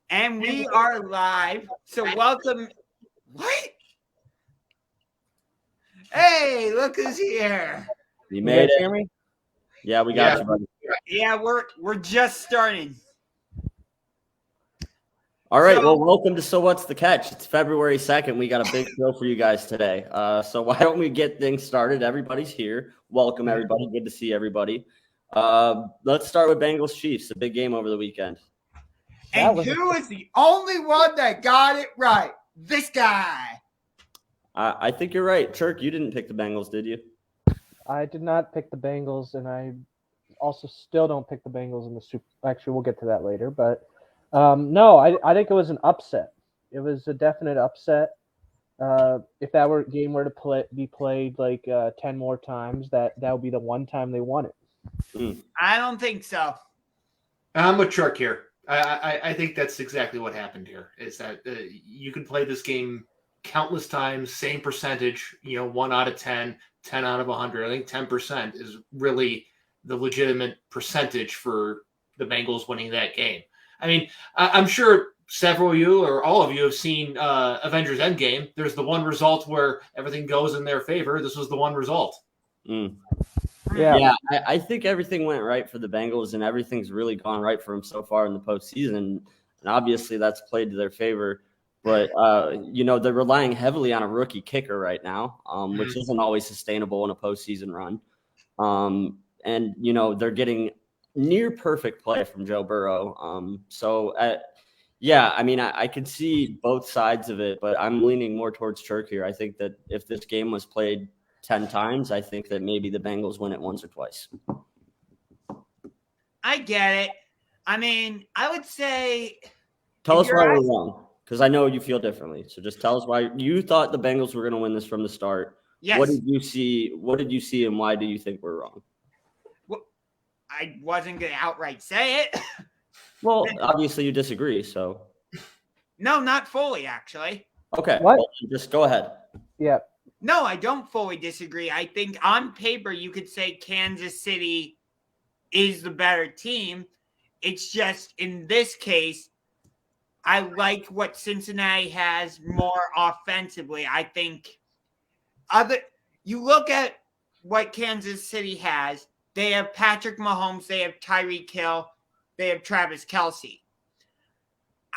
And we are live. So welcome. What? Hey, look who's here. You made it. Hear me? Yeah, we got you, buddy. Yeah, we're just starting. All right. Well, welcome to So What's the Catch? It's February 2nd. We got a big show for you guys today. So why don't we get things started? Everybody's here. Welcome, everybody. Good to see everybody. Let's start with Bengals Chiefs, a big game over the weekend. And who is the only one that got it right? This guy. I think you're right. Churk, you didn't pick the Bengals, did you? I did not pick the Bengals, and I also still don't pick the Bengals in the Super. Actually, we'll get to that later. But no, I think it was an upset. It was a definite upset. If that game were to be played like 10 more times, that would be the one time they won it. I don't think so. I'm with Churk here. I think that's exactly what happened here. Is that you can play this game countless times, same percentage, 1 out of 10, 10 out of 100. I think 10% is really the legitimate percentage for the Bengals winning that game. I mean, I'm sure several of you or all of you have seen Avengers Endgame. There's the one result where everything goes in their favor. This was the one result. Yeah, I think everything went right for the Bengals, and everything's really gone right for them so far in the postseason. And obviously that's played to their favor. But, they're relying heavily on a rookie kicker right now, which isn't always sustainable in a postseason run. And they're getting near perfect play from Joe Burrow. I can see both sides of it, but I'm leaning more towards Churk here. I think that if this game was played 10 times, I think that maybe the Bengals win it once or twice. I get it. I mean, I would say. Tell us why we're wrong. Because I know you feel differently. So just tell us why you thought the Bengals were going to win this from the start. Yes. What did you see, and why do you think we're wrong? Well, I wasn't going to outright say it. Well, obviously you disagree, so. No, not fully, actually. Okay. What? Well, just go ahead. Yeah. No, I don't fully disagree. I think on paper you could say Kansas City is the better team. It's just in this case, I like what Cincinnati has more offensively. I think you look at what Kansas City has, they have Patrick Mahomes, they have Tyreek Hill, they have Travis Kelce.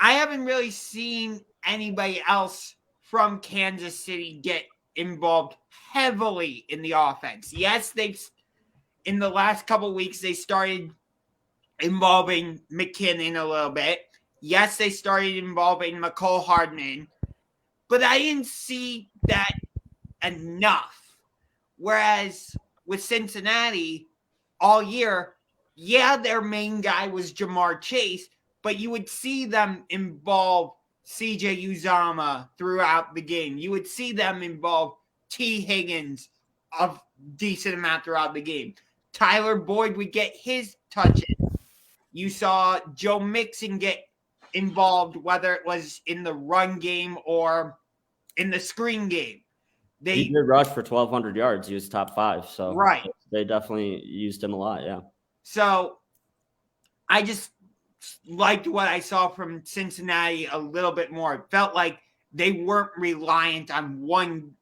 I haven't really seen anybody else from Kansas City get involved heavily in the offense. Yes, in the last couple of weeks, they started involving McKinnon a little bit. Yes, they started involving McCole Hardman, but I didn't see that enough. Whereas with Cincinnati all year, their main guy was Jamar Chase, but you would see them involve CJ Uzomah throughout the game. You would see them involve T. Higgins a decent amount throughout the game. Tyler Boyd would get his touches. You saw Joe Mixon get involved, whether it was in the run game or in the screen game. He did rush for 1,200 yards. He was top 5. So right. They definitely used him a lot, yeah. So I just liked what I saw from Cincinnati a little bit more. It felt like they weren't reliant on one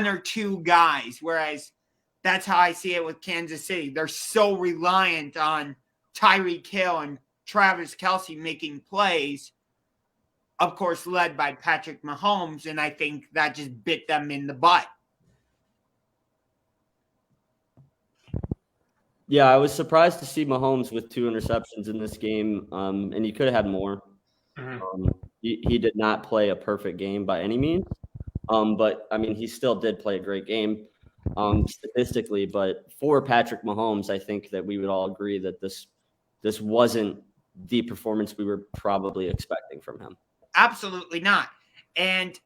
or two guys, whereas that's how I see it with Kansas City. They're so reliant on Tyreek Hill and Travis Kelce making plays, of course, led by Patrick Mahomes, and I think that just bit them in the butt. Yeah, I was surprised to see Mahomes with 2 interceptions in this game, and he could have had more. He did not play a perfect game by any means, but, I mean, he still did play a great game statistically. But for Patrick Mahomes, I think that we would all agree that this wasn't the performance we were probably expecting from him. Absolutely not. And,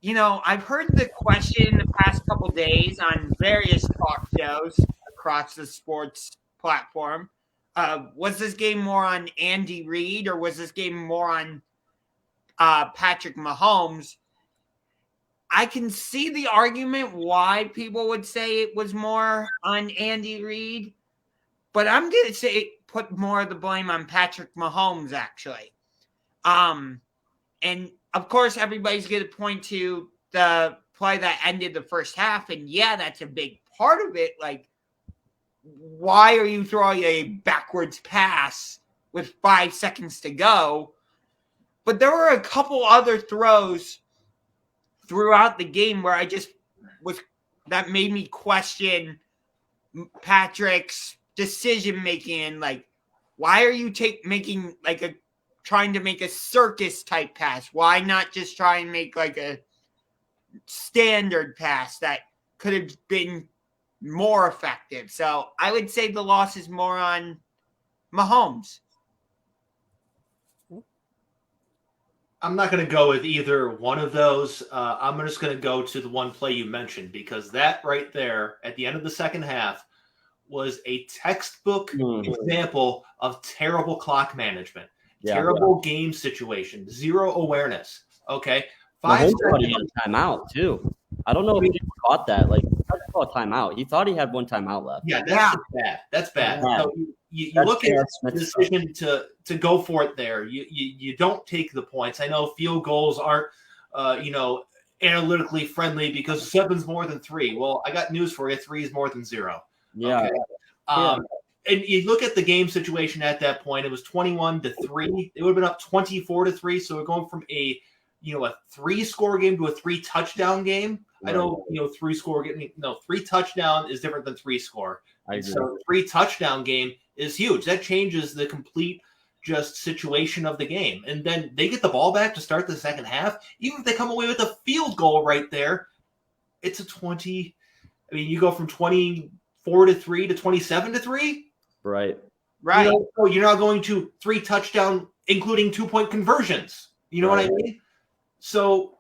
I've heard the question the past couple days on various talk shows across the sports platform. Was this game more on Andy Reid or was this game more on Patrick Mahomes? I can see the argument why people would say it was more on Andy Reid, but I'm going to say put more of the blame on Patrick Mahomes, actually. And of course, everybody's going to point to the play that ended the first half. And yeah, that's a big part of it. Like, why are you throwing a backwards pass with 5 seconds to go? But there were a couple other throws throughout the game where that made me question Patrick's decision making. And like, why are you making like trying to make a circus type pass? Why not just try and make like a standard pass that could have been more effective? So I would say the loss is more on Mahomes. I'm not going to go with either one of those. I'm just going to go to the one play you mentioned, because that right there at the end of the second half was a textbook example of terrible clock management, terrible game situation, zero awareness. Okay. Mahomes thought he had a timeout too. I don't know if he caught that. Like, he called a timeout. He thought he had one timeout left. Yeah, that's bad. That's bad. So you look at the decision to go for it there. You don't take the points. I know field goals aren't, analytically friendly because 7's more than 3. Well, I got news for you. 3 is more than 0. Yeah. Okay? And you look at the game situation at that point. It was 21-3. It would have been up 24-3. So we're going from a 3-score game to a 3-touchdown game. Right. I know, 3-score game. No, 3 touchdown is different than 3-score. So 3-touchdown game is huge. That changes the complete just situation of the game. And then they get the ball back to start the second half. Even if they come away with a field goal right there, it's a 20. I mean, you go from 24-3 to 27-3. Right. So you're not going to 3 touchdown, including 2-point conversions. You know what I mean? So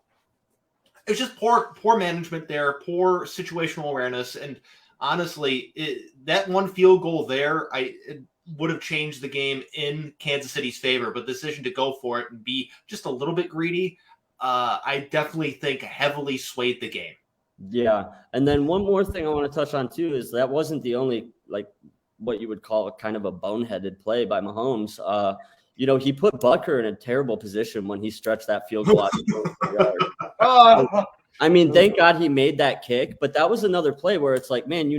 it's just poor management there, poor situational awareness. And honestly, that one field goal there, it would have changed the game in Kansas City's favor. But the decision to go for it and be just a little bit greedy, I definitely think heavily swayed the game. Yeah. And then one more thing I want to touch on too is that wasn't the only, like, what you would call kind of a boneheaded play by Mahomes. He put Butker in a terrible position when he stretched that field goal out. I mean, thank God he made that kick, but that was another play where it's like, man,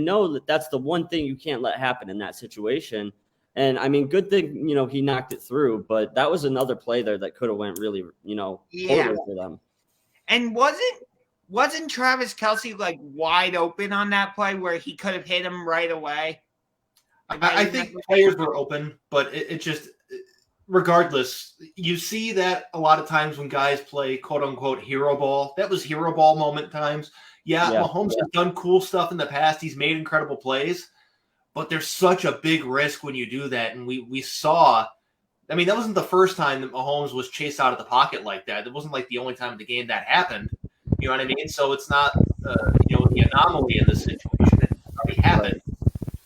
that's the one thing you can't let happen in that situation. And I mean, good thing, he knocked it through, but that was another play there that could have went really, poorly for them. And wasn't Travis Kelce like wide open on that play where he could have hit him right away? I think players were open, but it just, regardless, you see that a lot of times when guys play quote unquote hero ball. That was hero ball moment times. Mahomes has done cool stuff in the past. He's made incredible plays, but there's such a big risk when you do that. And we saw, I mean, that wasn't the first time that Mahomes was chased out of the pocket like that. It wasn't like the only time in the game that happened. You know what I mean? So it's not, the anomaly in this situation. It already happened.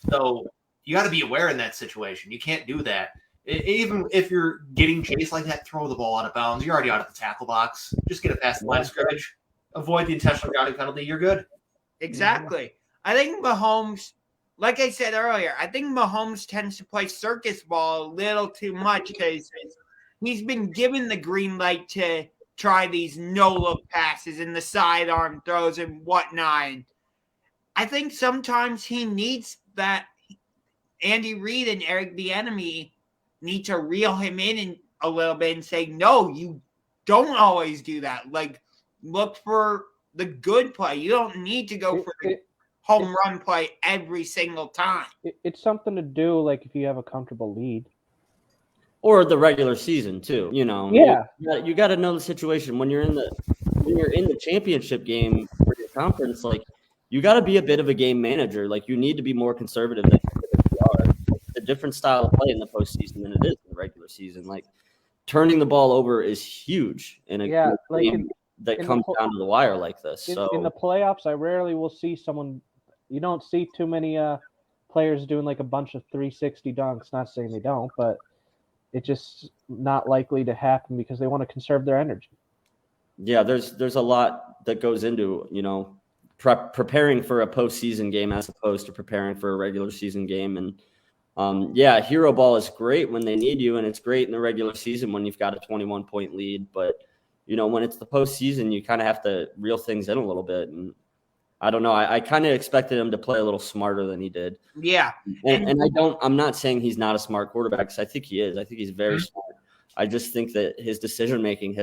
So you got to be aware in that situation. You can't do that. Even if you're getting chased like that, throw the ball out of bounds. You're already out of the tackle box. Just get it past the line of scrimmage. Avoid the intentional grounding penalty. You're good. Exactly. I think Mahomes, like I said earlier, I think Mahomes tends to play circus ball a little too much because he's been given the green light to try these no-look passes and the sidearm throws and whatnot. And I think sometimes he needs that. Andy Reid and Eric Bieniemy need to reel him in a little bit and say, no, you don't always do that. Like, look for the good play. You don't need to go for the home run play every single time. It's something to do, like, if you have a comfortable lead. Or the regular season, too, Yeah. You got to know the situation. When you're in the championship game for your conference, like, you got to be a bit of a game manager. Like, you need to be more conservative than you are. It's a different style of play in the postseason than it is in the regular season. Like, turning the ball over is huge in a game that comes down to the wire like this. In the playoffs, I rarely will see someone. You don't see too many players doing like a bunch of 360 dunks. Not saying they don't, but it's just not likely to happen because they want to conserve their energy. Yeah, there's a lot that goes into preparing for a postseason game as opposed to preparing for a regular season game, and hero ball is great when they need you, and it's great in the regular season when you've got a 21-point lead. But, when it's the postseason, you kind of have to reel things in a little bit. And I don't know. I kind of expected him to play a little smarter than he did. Yeah. And I'm not saying he's not a smart quarterback, because I think he is. I think he's very smart. I just think that his decision-making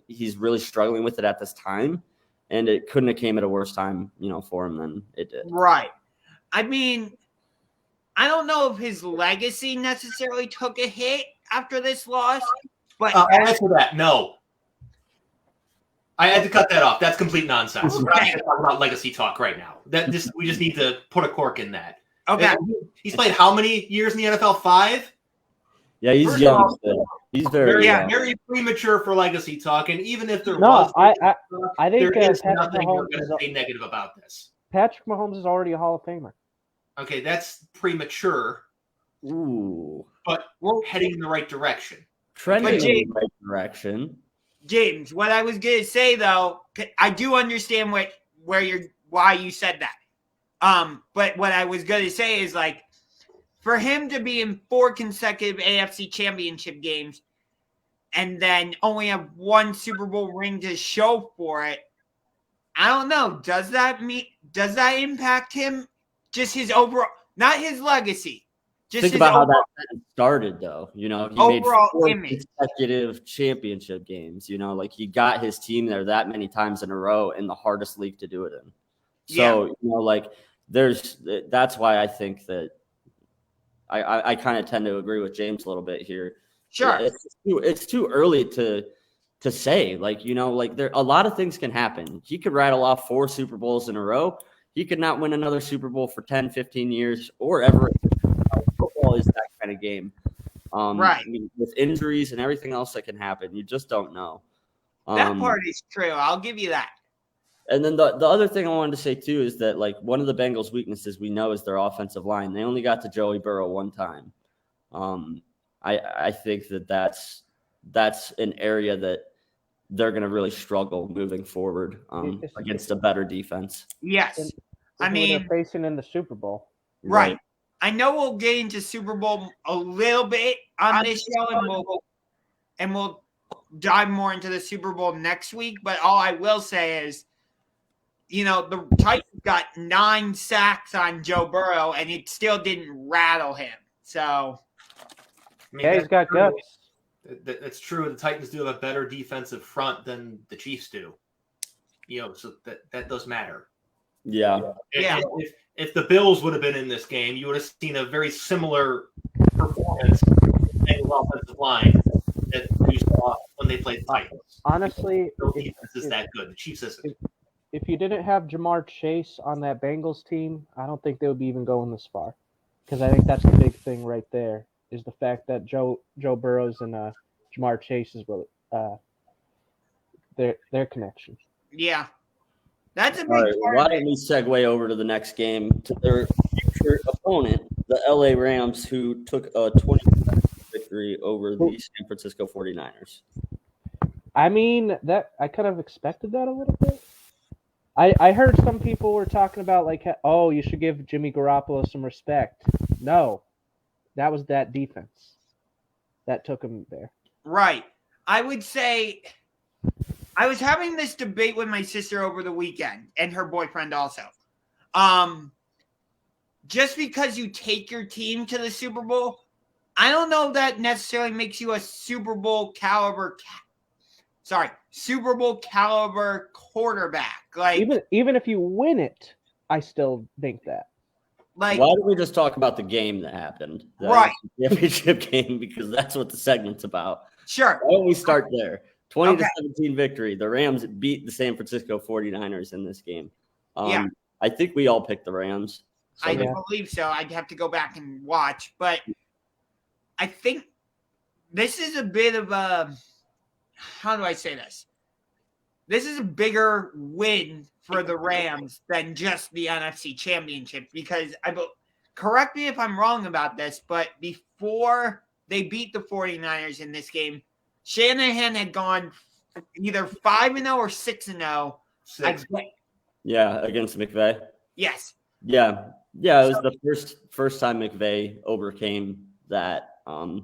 he's really struggling with it at this time. And it couldn't have came at a worse time, for him than it did. Right. I mean, I don't know if his legacy necessarily took a hit after this loss, but I'll answer that. No. I had to cut that off. That's complete nonsense. We're not going to talk about legacy talk right now. We just need to put a cork in that. Okay. He's played how many years in the NFL? 5? Yeah, he's young. He's very young. Very premature for legacy talk. And even if there No, was, I think there is Patrick nothing we're Mahomes going is to say negative about this. Patrick Mahomes is already a Hall of Famer. Okay, that's premature, Ooh. but we're heading in the right direction. Trending in the right direction. James, what I was going to say, though, I do understand why you said that. But what I was going to say is, like, for him to be in 4 consecutive AFC championship games and then only have 1 Super Bowl ring to show for it, I don't know. Does that impact him? Just his overall, not his legacy. Just Think his about how overall, that started, though. He overall made 4 image. consecutive championship games. Like he got his team there that many times in a row in the hardest league to do it in. So that's why I think that I kind of tend to agree with James a little bit here. Sure. It's too early to say. There a lot of things can happen. He could rattle off 4 Super Bowls in a row. He could not win another Super Bowl for 10, 15 years or ever. Football is that kind of game. Right. With injuries and everything else that can happen, you just don't know. That part is true. I'll give you that. And then the other thing I wanted to say, too, is that, one of the Bengals' weaknesses we know is their offensive line. They only got to Joey Burrow 1 time. I think that's an area that they're going to really struggle moving forward against a better defense. Yes. They're facing in the Super Bowl. Right. I know we'll get into Super Bowl a little bit on this show, and we'll dive more into the Super Bowl next week. But all I will say is, the Titans got 9 sacks on Joe Burrow, and it still didn't rattle him. So, He's got guts. That's true. The Titans do have a better defensive front than the Chiefs do. So that does matter. Yeah. If the Bills would have been in this game, you would have seen a very similar performance in the offensive line that you saw when they played Titans. Honestly, the defense is that good. The Chiefs isn't. If you didn't have Jamar Chase on that Bengals team, I don't think they would be even going this far. Because I think that's the big thing right there, is the fact that Joe Burrows and Jamar Chase is their connection. Yeah. That's a big All right, part. why don't we segue over to the next game, to their future opponent, the LA Rams, who took a 20% victory over the San Francisco 49ers. I mean, that I kind of expected that a little bit. I heard some people were talking about, you should give Jimmy Garoppolo some respect. No, that was that defense that took him there. Right. I would say I was having this debate with my sister over the weekend and her boyfriend also. Just because you take your team to the Super Bowl, I don't know if that necessarily makes you a Super Bowl caliber quarterback. Even if you win it, I still think that. Why don't we just talk about the game that happened? Right. The championship game, because that's what the segment's about. Sure. Why don't we start there? 20-17 victory. The Rams beat the San Francisco 49ers in this game. Yeah. I think we all picked the Rams. I believe so. I'd have to go back and watch. But I think this is a bit of a – how do I say this? This is a bigger win for the Rams than just the NFC Championship, because correct me if I'm wrong about this, but before they beat the 49ers in this game, Shanahan had gone either 5-0 or 6-0. Yeah, against McVay. Yes. Yeah. Yeah, it was the first time McVay overcame that. I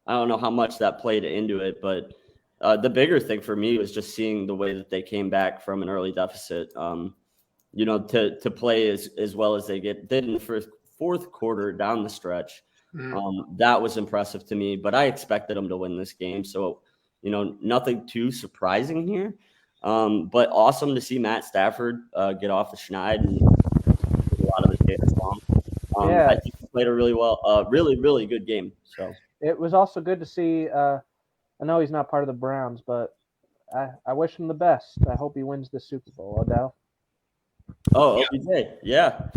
don't know how much that played into it, but the bigger thing for me was just seeing the way that they came back from an early deficit. To play as well as they did in the fourth quarter down the stretch. That was impressive to me, but I expected them to win this game. So, nothing too surprising here. But awesome to see Matt Stafford get off the schneid and a lot of his games long. I think he played a really really good game. So it was also good to see. I know he's not part of the Browns, but I wish him the best. I hope he wins the Super Bowl, Odell. Oh, OBJ. Yeah.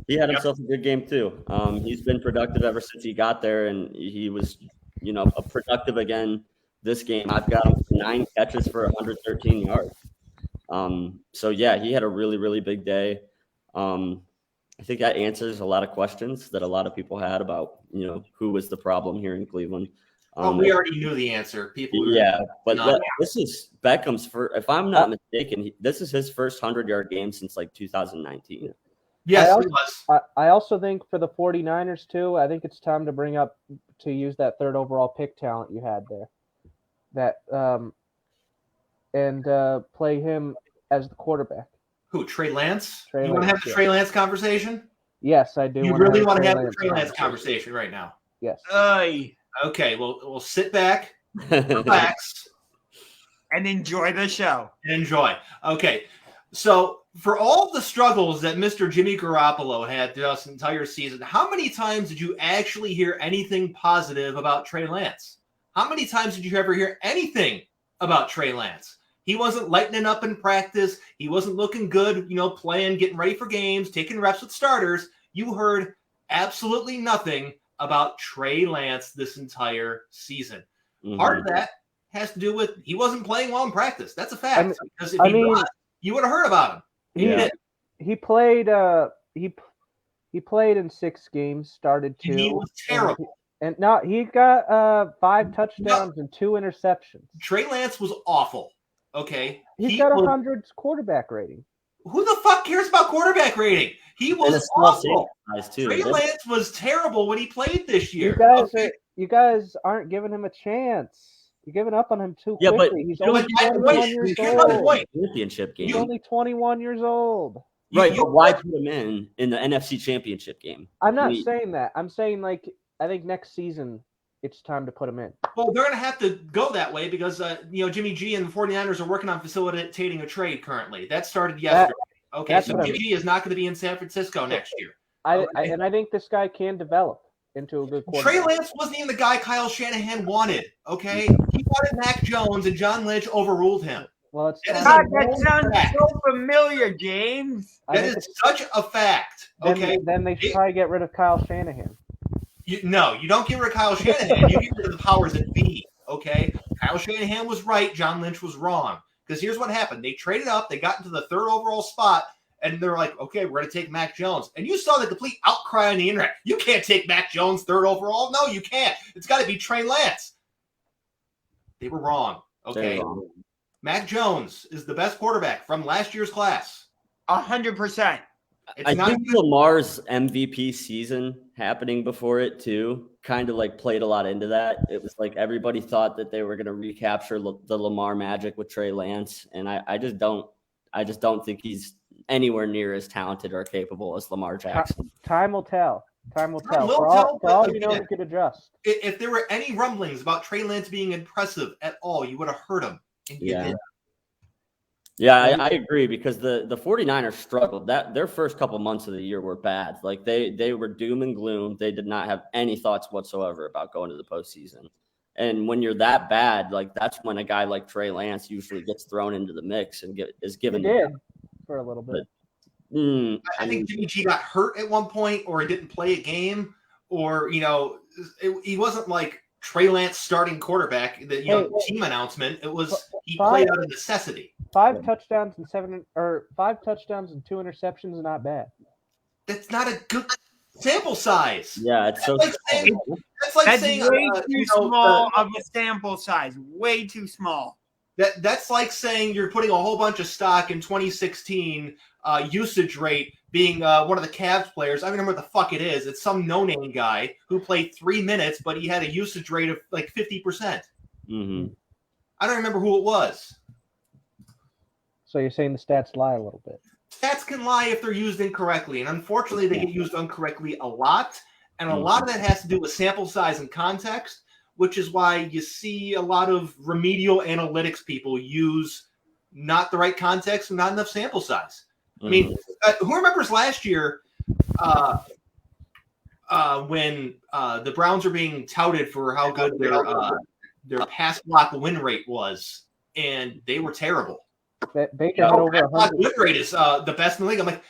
He had himself a good game too. He's been productive ever since he got there, and he was, productive again this game. I've got him 9 catches for 113 yards. So yeah, he had a really, really big day. I think that answers a lot of questions that a lot of people had about, who was the problem here in Cleveland. We already knew the answer. This is Beckham's first. If I'm not mistaken, this is his first 100-yard game since like 2019. Yes, it was. I also think for the 49ers too, I think it's time to use that 3rd overall pick talent you had there, and play him as the quarterback. Who, Trey Lance? You want to have the Trey Lance conversation? Yes, I do. You really want to have the Trey Lance conversation right now? Yes. Okay, we'll sit back, relax, and enjoy the show. Enjoy. Okay, so for all the struggles that Mr. Jimmy Garoppolo had throughout this entire season, how many times did you actually hear anything positive about Trey Lance? How many times did you ever hear anything about Trey Lance? He wasn't lightening up in practice. He wasn't looking good, playing, getting ready for games, taking reps with starters. You heard absolutely nothing about Trey Lance this entire season. Part of that has to do with he wasn't playing well in practice. That's a fact. Because if he was, you would have heard about him. He played. He played in 6 games. Started 2. And he was terrible. And now he got 5 touchdowns and 2 interceptions. Trey Lance was awful. Okay, he's got 100 quarterback rating. Who the fuck cares about quarterback rating? He was awful. Trey Lance was terrible when he played this year. You guys aren't giving him a chance. You're giving up on him too quickly. He's only 21 years old. Championship game. He's only 21 years old. Right, but why put him in the NFC Championship game? I'm not saying that. I'm saying I think next season it's time to put him in. Well, they're going to have to go that way because Jimmy G and the 49ers are working on facilitating a trade currently. That started yesterday. So Jimmy G is not going to be in San Francisco next year. And I think this guy can develop into a good quarterback. Trey Lance wasn't even the guy Kyle Shanahan wanted, okay? He wanted Mac Jones, and John Lynch overruled him. Well, that sounds so familiar, James. That is such a fact, okay? Then they should probably get rid of Kyle Shanahan. You don't get rid of Kyle Shanahan. You get rid of the powers that be, okay? Kyle Shanahan was right. John Lynch was wrong. Because here's what happened. They traded up. They got into the 3rd overall spot, and they're like, okay, we're going to take Mac Jones. And you saw the complete outcry on the internet. You can't take Mac Jones 3rd overall. No, you can't. It's got to be Trey Lance. They were wrong, okay? Mac Jones is the best quarterback from last year's class. 100%. I think Lamar's MVP season happening before it too kind of played a lot into that. It was like everybody thought that they were going to recapture the Lamar magic with Trey Lance, and I just don't think he's anywhere near as talented or capable as Lamar Jackson. Time will tell. For all you know, he could adjust. If there were any rumblings about Trey Lance being impressive at all, you would have heard him. And you didn't. Yeah, I agree because the 49ers struggled. Their first couple months of the year were bad. They were doom and gloom. They did not have any thoughts whatsoever about going to the postseason. And when you're that bad, that's when a guy like Trey Lance usually gets thrown into the mix and is given. He did for a little bit. I think Jimmy G got hurt at one point, or he didn't play a game, or he wasn't like Trey Lance starting quarterback. Team announcement. It was he played out of necessity. 5 touchdowns and 5 touchdowns and 2 interceptions is not bad. That's not a good sample size. Yeah, it's so. That's way too small of a sample size. Way too small. That's like saying you're putting a whole bunch of stock in 2016 usage rate being one of the Cavs players. I don't remember what the fuck it is. It's some no-name guy who played 3 minutes, but he had a usage rate of like 50%. Mm-hmm. I don't remember who it was. So you're saying the stats lie a little bit. Stats can lie if they're used incorrectly, and unfortunately they get used incorrectly a lot, and a lot of that has to do with sample size and context, which is why you see a lot of remedial analytics people use not the right context and not enough sample size. I mean, who remembers last year when the Browns were being touted for how good their pass block win rate was, and they were terrible. Baker had over pass block 100. win rate is the best in the league. I'm like,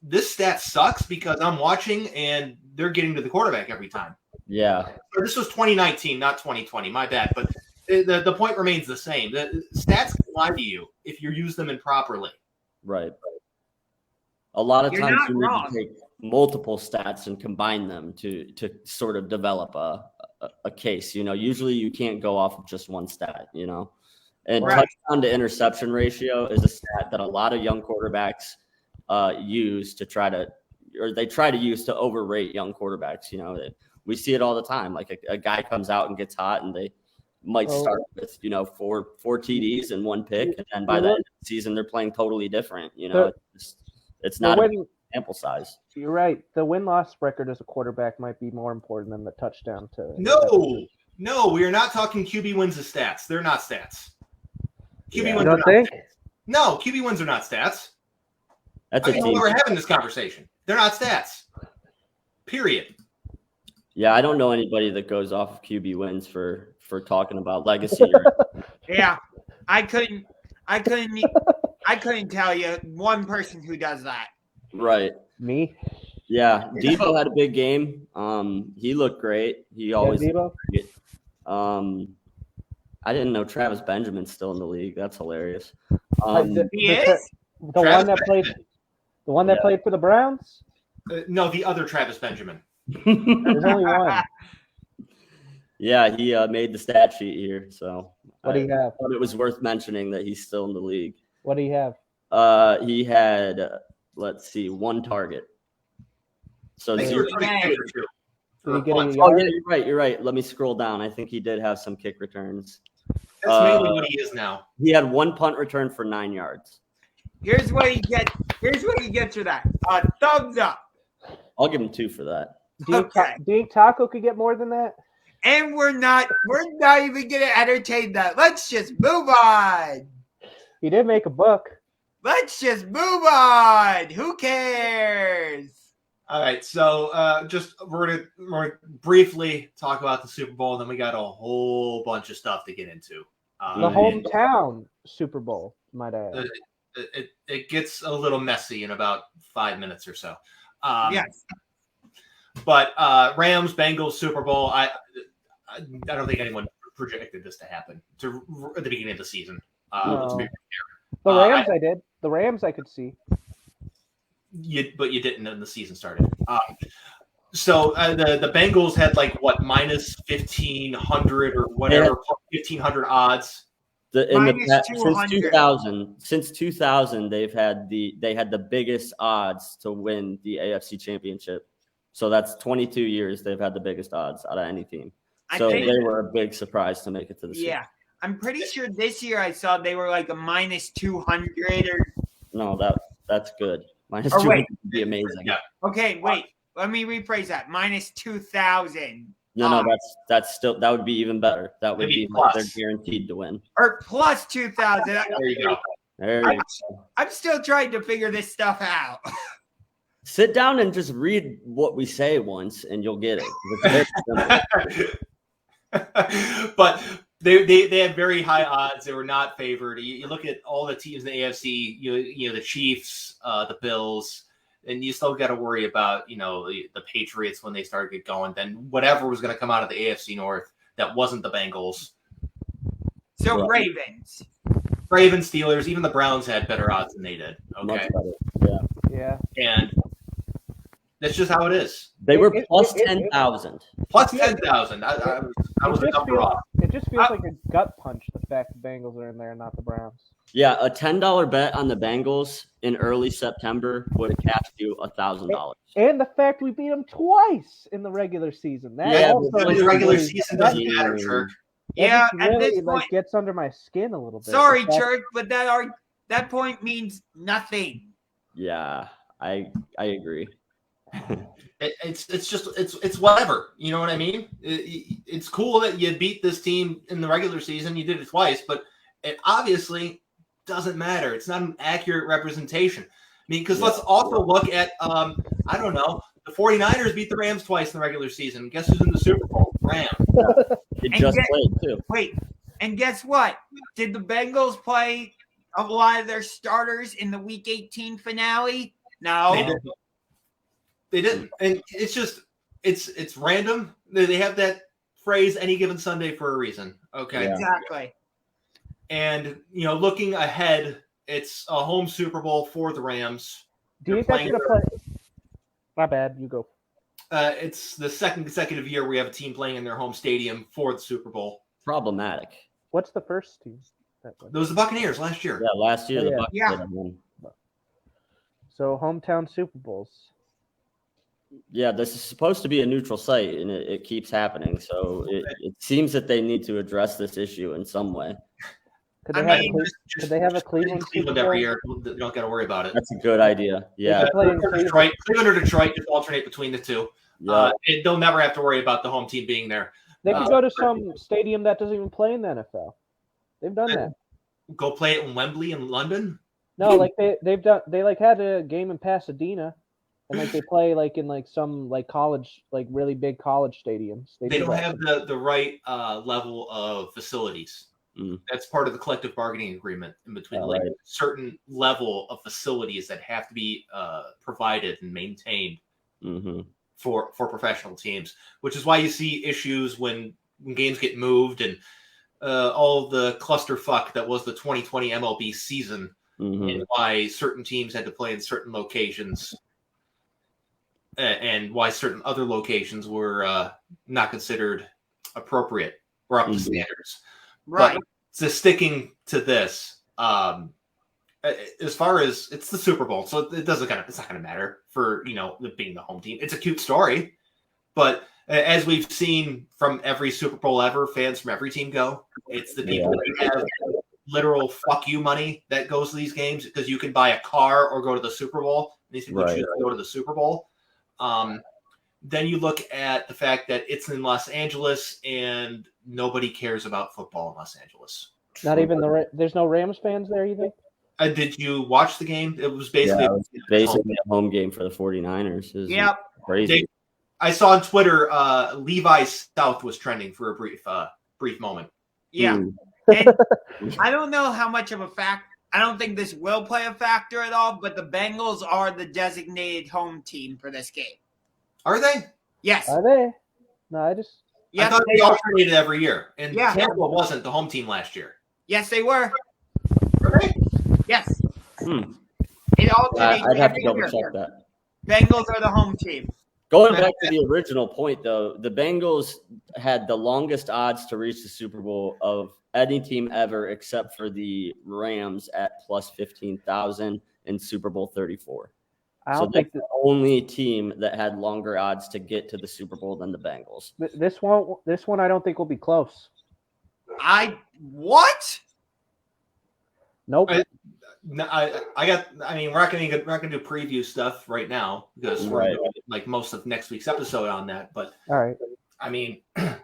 this stat sucks because I'm watching and they're getting to the quarterback every time. Yeah. So this was 2019, not 2020. My bad, but the point remains the same. The stats can lie to you if you use them improperly. Right. A lot of You're times not you wrong. need to take multiple stats and combine them to sort of develop a case. Usually you can't go off of just one stat, And Right. touchdown to interception ratio is a stat that a lot of young quarterbacks use to try to use to overrate young quarterbacks. We see it all the time. Like a guy comes out and gets hot, and they might start with four TDs and 1 pick, and then by the end of the season they're playing totally different. It's not a sample size. You're right. The win-loss record as a quarterback might be more important than the touchdown to. No, we are not talking QB wins as stats. They're not stats. QB wins You are don't not think? stats. No, QB wins are not stats. That's I a mean, team. we're having this conversation. They're not stats. Period. Yeah, I don't know anybody that goes off of QB wins for talking about legacy. Yeah, I couldn't tell you one person who does that. Right. Me? Yeah, Debo had a big game. He looked great. He always Debo? looked great. I didn't know Travis Benjamin's still in the league. That's hilarious. He is? The one that played for the Browns? No, the other Travis Benjamin. There's only one. Yeah, he made the stat sheet here. So What do you have? thought it was worth mentioning that he's still in the league. What do you have? He had, let's see, 1 target. So I think zero. you were trying to kick or two. Did he For get a any punt. Oh, yards? yeah, you're right. Let me scroll down. I think he did have some kick returns. That's mainly what he is now. He had 1 punt return for 9 yards. Here's what he gets for that. A thumbs up. I'll give him 2 for that. Do you think Taco could get more than that? And we're not even gonna entertain that. Let's just move on. He did make a book. Let's just move on. Who cares? All right, so we're gonna briefly talk about the Super Bowl, and then we got a whole bunch of stuff to get into. The hometown Super Bowl, might I add. It gets a little messy in about 5 minutes or so. Yes. But Rams Bengals Super Bowl, I don't think anyone projected this to happen at the beginning of the season. Let's be fair. The Rams I did. The Rams I could see. But you didn't when the season started. So the Bengals had minus 1,500 or whatever, 1,500 odds. Since 2000, they had the biggest odds to win the AFC Championship. So that's 22 years they've had the biggest odds out of any team. So they were a big surprise to make it to the Super Bowl. Yeah. I'm pretty sure this year I saw they were like a minus 200 or. No, that's good. Minus Oh, 200 wait. would be amazing. Yeah. Okay, wait. Let me rephrase that. Minus 2,000. No, that's still, that would be even better. That would Maybe be like plus. they're guaranteed to win. Or plus 2,000. There you go. There you go. I'm still trying to figure this stuff out. Sit down and just read what we say once, and you'll get it. It's very simple. But they had very high odds. They were not favored. You look at all the teams in the AFC. You know the Chiefs, the Bills, and you still got to worry about the Patriots when they start to get going. Then whatever was going to come out of the AFC North that wasn't the Bengals. So Right. Ravens. Steelers, even the Browns had better odds than they did. Much Okay, better. Yeah. and that's just how it is. They were It- plus it- 10,000. Plus 10,000. I was a number off. It It just feels like a gut punch, the fact the Bengals are in there and not the Browns. Yeah, a $10 bet on the Bengals in early September would have cost you $1,000. And the fact we beat them twice in the regular season. That Yeah, also but the regular really, season doesn't matter, Churk. Yeah, that at really this point, gets under my skin a little bit. sorry, Churk, but that point means nothing. Yeah, I agree. It's whatever. You know what I mean? It's cool that you beat this team in the regular season. You did it twice, but it obviously doesn't matter. It's not an accurate representation. I mean, because let's also look at, I don't know, the 49ers beat the Rams twice in the regular season. Guess who's in the Super Bowl? Rams. It just played, too. Wait, and guess what? Did the Bengals play a lot of their starters in the Week 18 finale? No. They didn't. And it's just, it's random. They have that phrase, any given Sunday, for a reason. Okay. Yeah. Exactly. And, looking ahead, it's a home Super Bowl for the Rams. Do you think they're going to play? My bad. You go. It's the second consecutive year we have a team playing in their home stadium for the Super Bowl. Problematic. What's the first team? Those are the Buccaneers last year. Yeah, last year the Bucs Yeah. did win. So hometown Super Bowls. Yeah, this is supposed to be a neutral site, and it keeps happening. So it seems that they need to address this issue in some way. Could they have a Cleveland Super Bowl? every year? You don't got to worry about it. That's a good idea. Yeah. Cleveland or Detroit, just alternate between the two. Yeah. They'll never have to worry about the home team being there. They could go to some stadium that doesn't even play in the NFL. They've done that. Go play it in Wembley in London. No, like they've done. They had a game in Pasadena, and they play in some college, really big college stadiums. They don't have the right level of facilities. That's part of the collective bargaining agreement in between a certain level of facilities that have to be provided and maintained for professional teams, which is why you see issues when games get moved and all the clusterfuck that was the 2020 MLB season, and why certain teams had to play in certain locations and why certain other locations were not considered appropriate or up to standards. Right. But so sticking to this, as far as it's the Super Bowl, so it's not going to matter for being the home team. It's a cute story, but as we've seen from every Super Bowl ever, fans from every team go. It's the people that have literal fuck you money that goes to these games because you can buy a car or go to the Super Bowl. These people choose to go to the Super Bowl. Then you look at the fact that it's in Los Angeles and nobody cares about football in Los Angeles. Not even there's no Rams fans there, you think? Did you watch the game? It was basically a home game for the 49ers. Yep. Crazy. I saw on Twitter Levi South was trending for a brief moment. Yeah. And I don't know how much of a fact. I don't think this will play a factor at all, but the Bengals are the designated home team for this game. Are they? Yes. Are they? No, I thought they alternated every year, and Tampa wasn't the home team last year. Yes, they were. Were they? Yes. It alternates. I'd have to double check that. Bengals are the home team. Going back to the original point, though, the Bengals had the longest odds to reach the Super Bowl of any team ever, except for the Rams at plus 15,000 in Super Bowl 34. So that's the only team that had longer odds to get to the Super Bowl than the Bengals. This one, I don't think will be close. What? Nope. We're not going to do preview stuff right now because we're like most of next week's episode on that. But all right, I mean, I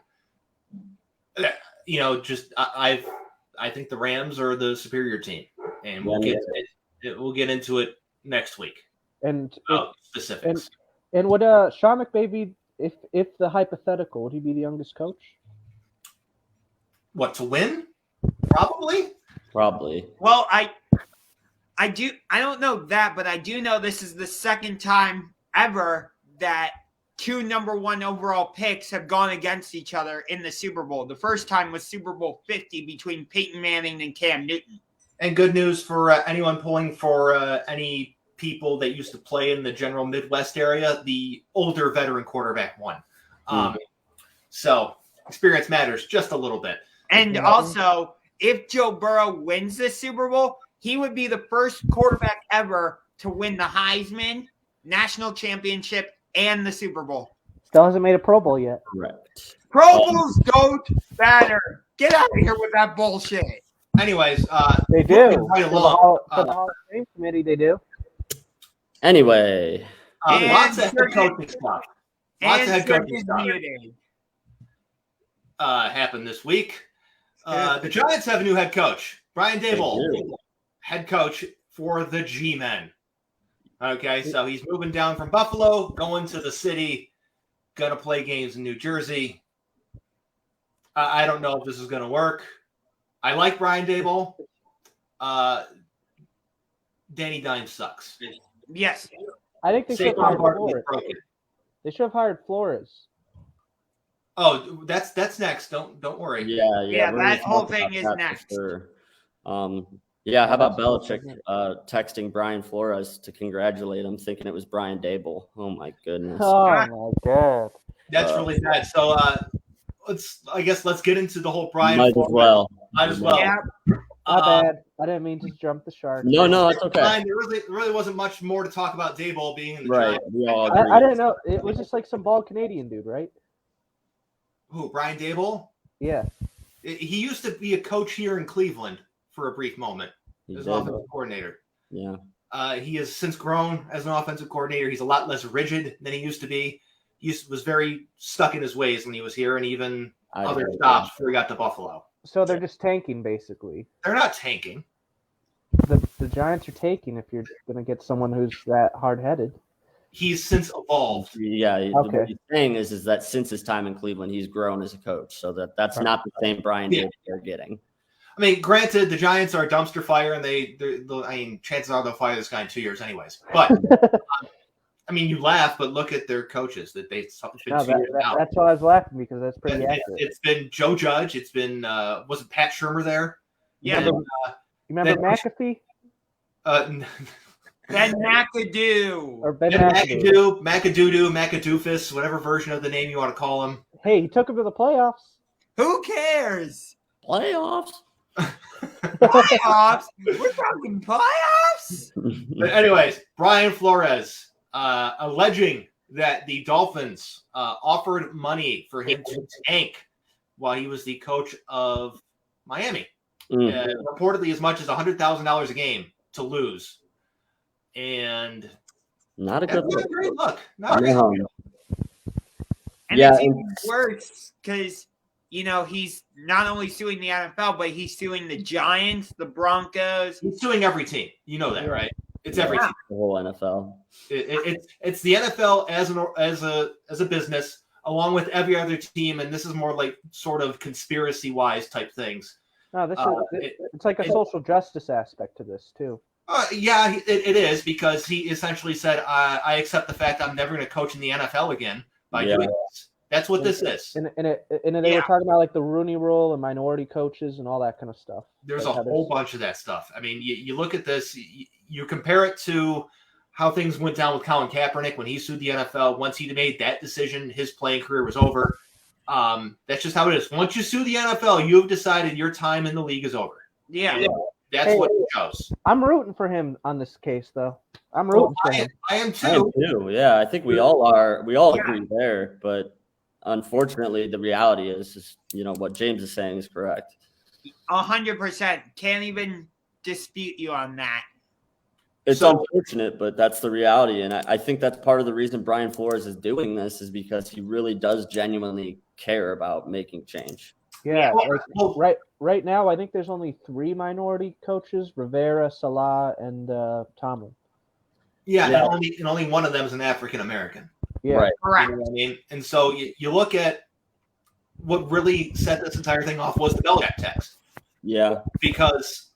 think the Rams are the superior team, and we'll get into it next week. And specifics. And would Sean McVay be, if the hypothetical, would he be the youngest coach? What, to win? Probably. Well, I don't know that, but I do know this is the second time ever that two number one overall picks have gone against each other in the Super Bowl. The first time was Super Bowl 50 between Peyton Manning and Cam Newton. And good news for anyone pulling for any people that used to play in the general Midwest area, the older veteran quarterback won. So experience matters just a little bit. And also, if Joe Burrow wins the Super Bowl, he would be the first quarterback ever to win the Heisman, national championship, and the Super Bowl. Still hasn't made a Pro Bowl yet. Correct. Pro Bowls don't matter. Get out of here with that bullshit. Anyways, They do. moving right For the along. Hall of Fame committee, they do. Anyway, Lots of head Churk- coaching stuff. Lots of head Churk coaching is stuff muted. happened this week. The Giants have a new head coach, Brian Dable, they do. head coach for the G-Men. Okay, so he's moving down from Buffalo, going to the city, gonna play games in New Jersey. I don't know if this is gonna work. I like Brian Dable. Danny Dimes sucks. Yes. I think they should have Saquon hired Barkley Flores. broke it. They should have hired Flores. Oh, that's next. Don't worry. Yeah, Yeah, we're that gonna whole talk thing about is that for next. sure. Yeah, how about Belichick texting Brian Flores to congratulate him, thinking it was Brian Dable? Oh my goodness. Oh my god. That's really bad. So let's get into the whole Brian. Might as Flores. well. Might as well. Yeah. My bad. I didn't mean to jump the shark. No, it's okay. Brian, there really wasn't much more to talk about Dable being in the Right, Giants. we all agree. I didn't know. It was just like some bald Canadian dude, right? Who, Brian Dable? Yeah. He used to be a coach here in Cleveland for a brief moment He as did. an offensive coordinator. Yeah. He has since grown as an offensive coordinator. He's a lot less rigid than he used to be. He was very stuck in his ways when he was here, and even I other agree. stops before he got to Buffalo. So they're just tanking, basically. They're not tanking. The Giants are taking if you're going to get someone who's that hard-headed. He's since evolved. Yeah, Okay. what he's saying is that since his time in Cleveland, he's grown as a coach. So that's Right. not the same Brian Yeah. Dable they're getting. I mean, granted, the Giants are a dumpster fire, and chances are they'll fire this guy in 2 years, anyways. But I mean, you laugh, but look at their coaches that it's been No, 2 years now. that's why I was laughing, because that's pretty accurate. It's been Joe Judge. It's been wasn't Pat Shurmur there? Yeah. You remember then- McAfee? Ben McAdoo. Or Ben Ben McAdoo? McAdoo, McAdoofus, whatever version of the name you want to call him. Hey, he took him to the playoffs. Who cares? Playoffs? Playoffs? We're talking playoffs? But anyways, Brian Flores alleging that the Dolphins offered money for him to tank while he was the coach of Miami. Reportedly as much as $100,000 a game to lose. And Not a that's good not a look. great look. Not a great No. look. And Yeah, it's even worse because, he's not only suing the NFL, but he's suing the Giants, the Broncos. He's suing every team. You know that, right? It's every Yeah. team. The whole NFL. It's the NFL as a business, along with every other team, and this is more like sort of conspiracy-wise type things. No, this is it- it's like a social justice aspect to this too. Yeah, it is, because he essentially said, I accept the fact I'm never going to coach in the NFL again by doing this. That's what this is. And they were talking about like the Rooney Rule and minority coaches and all that kind of stuff. There's Like a how whole bunch of that stuff. I mean, you look at this, you compare it to how things went down with Colin Kaepernick when he sued the NFL. Once he made that decision, his playing career was over. That's just how it is. Once you sue the NFL, you have decided your time in the league is over. Yeah. That's what it shows. I'm rooting for him on this case, though. I'm rooting for him. I am I am too. too. Yeah, I think we all are. We all Yeah. agree there. But unfortunately, the reality is what James is saying is correct. 100%. Can't even dispute you on that. It's So- unfortunate, but that's the reality. And I think that's part of the reason Brian Flores is doing this is because he really does genuinely care about making change. Yeah, Well, right now I think there's only 3 minority coaches: Rivera, Salah, and Tomlin. Yeah, Yeah. And only one of them is an African American. Yeah, Right. Correct. You know what I mean? And so you look at what really set this entire thing off was the Belichick text, Yeah, because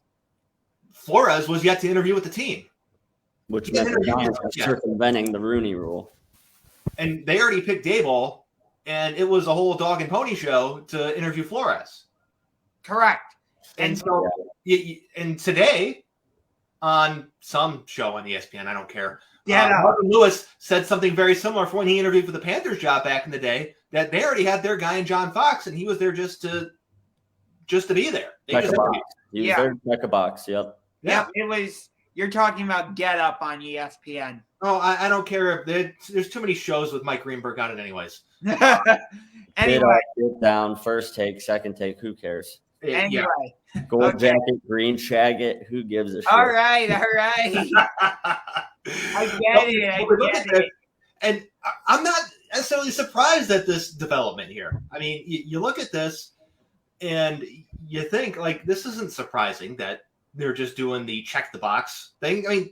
Flores was yet to interview with the team. which Yeah, meant the Giants yeah. were circumventing the Rooney Rule. And they already picked Daboll, and it was a whole dog and pony show to interview Flores. Correct. And And so, and today on some show on ESPN, I don't care. Marvin Lewis said something very similar for when he interviewed for the Panthers job back in the day, that they already had their guy in John Fox, and he was there just to just to be there. They Check just a box. He was there to check a box. Yep. Yeah, it was. You're talking about Get Up on ESPN. Oh, I don't care if there's too many shows with Mike Greenberg on it, anyways. Anyway, get down, first take, second take. Who cares? anyway. Gold jacket, green shagget. Who gives a shit? All right. I get it. And I'm not necessarily surprised at this development here. I mean, you look at this and you think, like, this isn't surprising that they're just doing the check the box thing. I mean,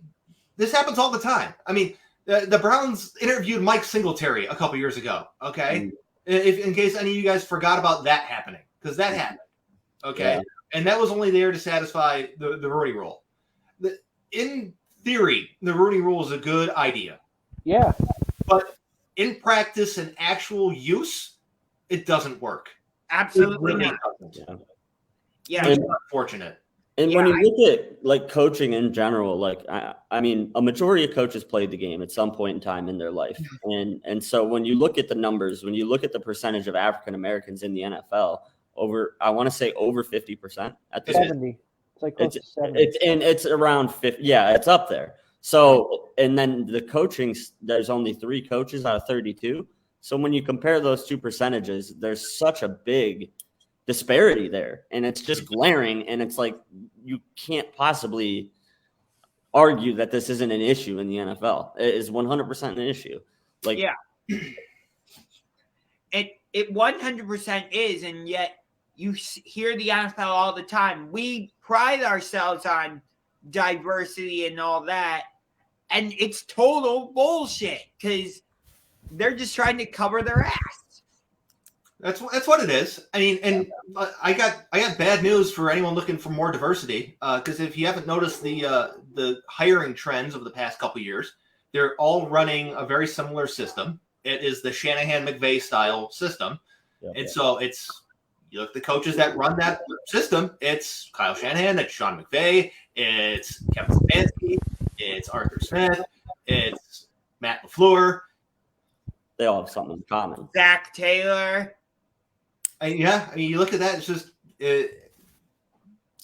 this happens all the time. I mean, the Browns interviewed Mike Singletary a couple years ago, okay? If in case any of you guys forgot about that happening, because that happened, okay? Yeah. And that was only there to satisfy the Rooney Rule. In theory, the Rooney Rule is a good idea. Yeah. But in practice and actual use, it doesn't work. Absolutely really not. Yeah. It's unfortunate. And when you look at like coaching in general, like I mean, a majority of coaches played the game at some point in time in their life, and so when you look at the numbers, when you look at the percentage of African Americans in the NFL, I want to say over 50% at this 70. It's like close to 70. It's around 50. Yeah, it's up there. So and then the coaching, there's only 3 coaches out of 32. So when you compare those two percentages, there's such a big disparity there, and it's just glaring, and it's like you can't possibly argue that this isn't an issue in the NFL. It is 100% an issue. Like, yeah, it 100% is, and yet you hear the NFL all the time. We pride ourselves on diversity and all that, and it's total bullshit because they're just trying to cover their ass. That's what it is. I mean, and I got bad news for anyone looking for more diversity. Because if you haven't noticed the hiring trends of the past couple of years, they're all running a very similar system. It is the Shanahan-McVay style system, and so it's you look at the coaches that run that system. It's Kyle Shanahan, it's Sean McVay, it's Kevin Stefanski, it's Arthur Smith, it's Matt LaFleur. They all have something in common. Zach Taylor. I mean, you look at that, it's just...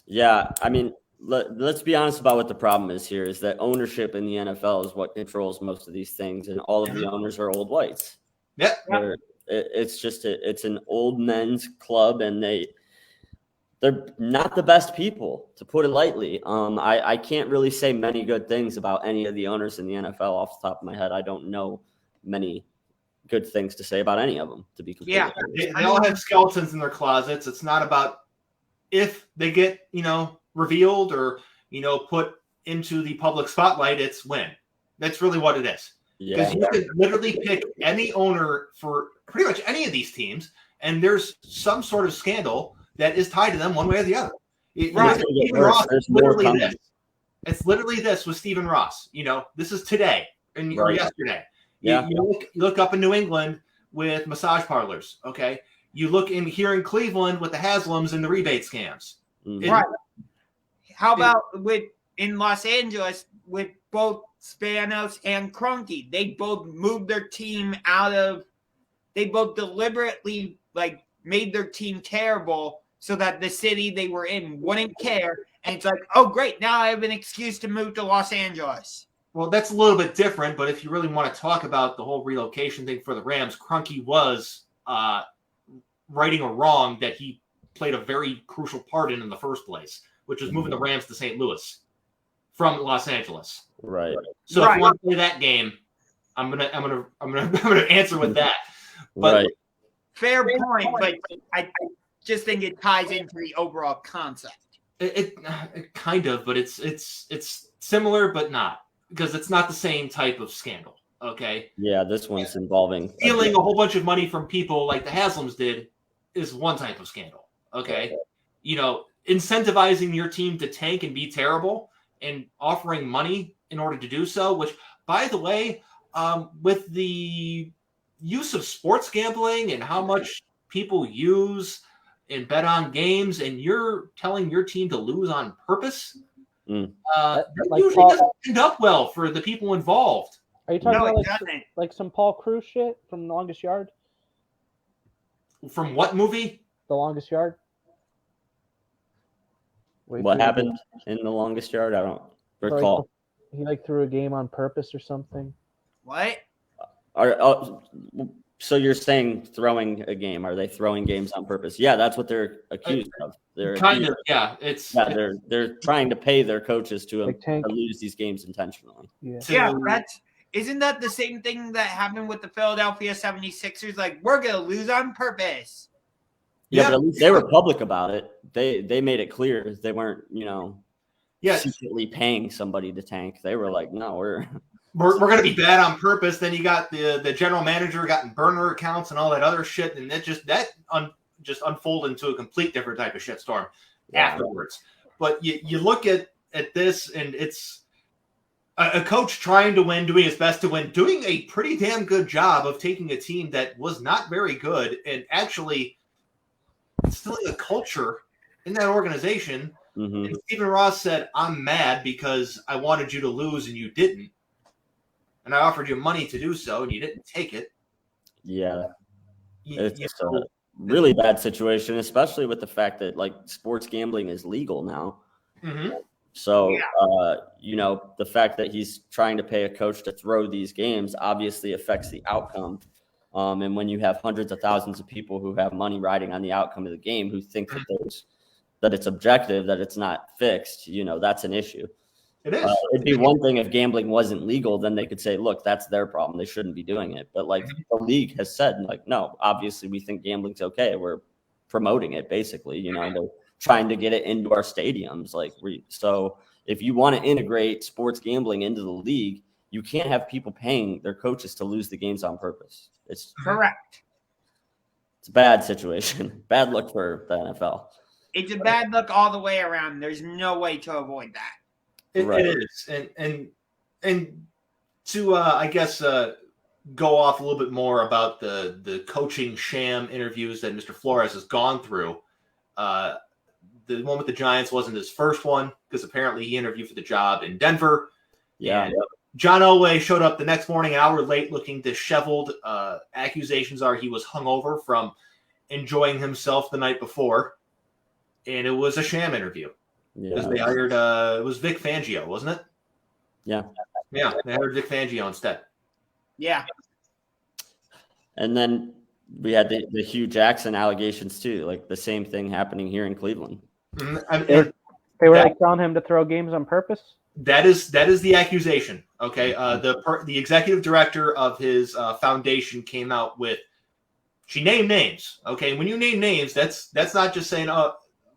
Yeah, I mean, let's be honest about what the problem is here, is that ownership in the NFL is what controls most of these things, and all of the owners are old whites. Yeah. It's just it's an old men's club, and they're not the best people, to put it lightly. I can't really say many good things about any of the owners in the NFL off the top of my head. I don't know many good things to say about any of them, to be completely honest. They all have skeletons in their closets. It's not about if they get, revealed or, put into the public spotlight, it's when. That's really what it is. Because you can literally pick any owner for pretty much any of these teams, and there's some sort of scandal that is tied to them one way or the other. Right. Stephen Ross is literally this. It's literally this with Stephen Ross. This is today or yesterday. Yeah. You look up in New England with massage parlors, okay? You look here in Cleveland with the Haslams and the rebate scams. Mm-hmm. Right. How about in Los Angeles with both Spanos and Kroenke? They both moved their team they both deliberately made their team terrible so that the city they were in wouldn't care. And it's like, oh, great, now I have an excuse to move to Los Angeles. Well, that's a little bit different, but if you really want to talk about the whole relocation thing for the Rams, Kroenke was righting a wrong that he played a very crucial part in the first place, which was moving the Rams to St. Louis from Los Angeles. Right. So if you want to play that game, I'm gonna answer with that. But fair point, but I just think it ties into the overall concept. It kind of, but it's similar, but not. Because it's not the same type of scandal, okay? Yeah, this one's involving... Stealing a whole bunch of money from people like the Haslams did is one type of scandal, okay? Incentivizing your team to tank and be terrible and offering money in order to do so, which, by the way, with the use of sports gambling and how much people use and bet on games, and you're telling your team to lose on purpose... that usually doesn't end up well for the people involved. Are you talking about like some Paul Crews shit from The Longest Yard? From what movie? The Longest Yard. What happened in the longest yard? I don't recall. He threw a game on purpose or something. What? So you're saying throwing a game? Are they throwing games on purpose? Yeah, that's what they're accused of. They're yeah. They're trying to pay their coaches to lose these games intentionally. Yeah, isn't that the same thing that happened with the Philadelphia 76ers? Like, we're gonna lose on purpose. Yeah, but at least they were public about it. They made it clear they weren't, secretly paying somebody to tank. They were like, no, we're going to be bad on purpose. Then you got the general manager got burner accounts and all that other shit, and that just unfolded into a complete different type of shitstorm afterwards. But you look at this, and it's a coach trying to win, doing his best to win, doing a pretty damn good job of taking a team that was not very good and actually instilling a culture in that organization. Mm-hmm. And Stephen Ross said, "I'm mad because I wanted you to lose and you didn't. And I offered you money to do so and you didn't take it." Yeah. It's a really bad situation, especially with the fact that sports gambling is legal now. Mm-hmm. So, the fact that he's trying to pay a coach to throw these games obviously affects the outcome. And when you have hundreds of thousands of people who have money riding on the outcome of the game, who think that it's objective, that it's not fixed, that's an issue. It is. It'd be one thing if gambling wasn't legal, then they could say, look, that's their problem. They shouldn't be doing it. But the league has said, no, obviously we think gambling's okay. We're promoting it basically, they're trying to get it into our stadiums. So if you want to integrate sports gambling into the league, you can't have people paying their coaches to lose the games on purpose. It's correct. It's a bad situation. Bad look for the NFL. It's a bad look all the way around. There's no way to avoid that. It is. And to, I guess, go off a little bit more about the coaching sham interviews that Mr. Flores has gone through. The one with the Giants wasn't his first one because apparently he interviewed for the job in Denver. Yeah. And John Elway showed up the next morning, an hour late, looking disheveled. Accusations are he was hungover from enjoying himself the night before. And it was a sham interview. Because they hired, it was Vic Fangio, wasn't it? Yeah. Yeah, they hired Vic Fangio instead. Yeah. And then we had the Hugh Jackson allegations too, the same thing happening here in Cleveland. They were telling him to throw games on purpose? That is the accusation. Okay. The executive director of his foundation came out with, she named names. Okay. When you name names, that's not just saying,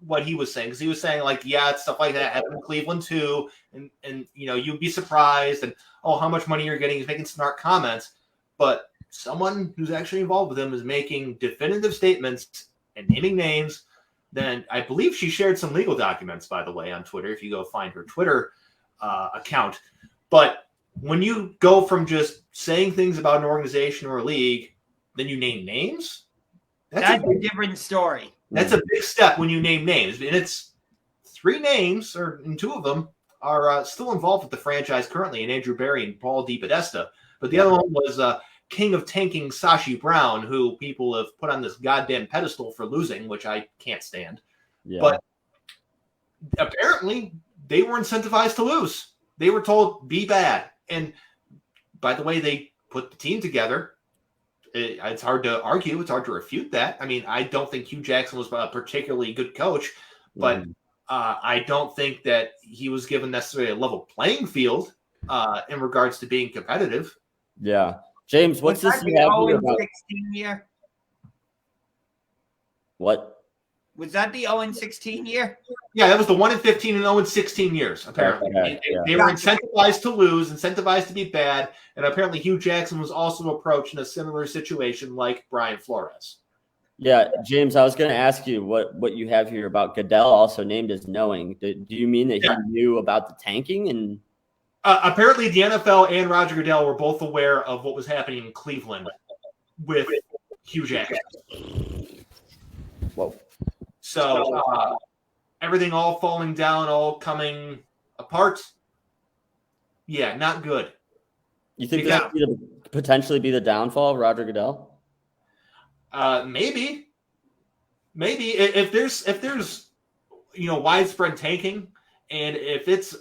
what he was saying, because he was saying it's stuff like that happened in Cleveland too, and you'd be surprised, and how much money you're getting. He's making smart comments, but someone who's actually involved with him is making definitive statements and naming names. Then I believe she shared some legal documents, by the way, on Twitter. If you go find her Twitter account, but when you go from just saying things about an organization or a league, then you name names. That's a different story. That's a big step when you name names. And it's 3 names, and 2 of them are still involved with the franchise currently, and Andrew Berry and Paul DePodesta. But the other one was King of Tanking Sashi Brown, who people have put on this goddamn pedestal for losing, which I can't stand. Yeah. But apparently they were incentivized to lose. They were told, be bad. And by the way, they put the team together. It's hard to argue. It's hard to refute that. I mean, I don't think Hugh Jackson was a particularly good coach, but I don't think that he was given necessarily a level playing field in regards to being competitive. Yeah. James, what's this you have here about? 16 year? What? Was that the 0-16 year? Yeah, that was the 1-15 and 0-16 years, apparently. Okay, they were incentivized to lose, incentivized to be bad, and apparently Hugh Jackson was also approached in a similar situation like Brian Flores. Yeah, James, I was going to ask you what you have here about Goodell also named as knowing. Do you mean that he knew about the tanking? And apparently the NFL and Roger Goodell were both aware of what was happening in Cleveland with Hugh Jackson. Whoa. So everything all falling down, all coming apart. Yeah, not good. You think this could potentially be the downfall of Roger Goodell? Maybe if there's widespread tanking, and if it's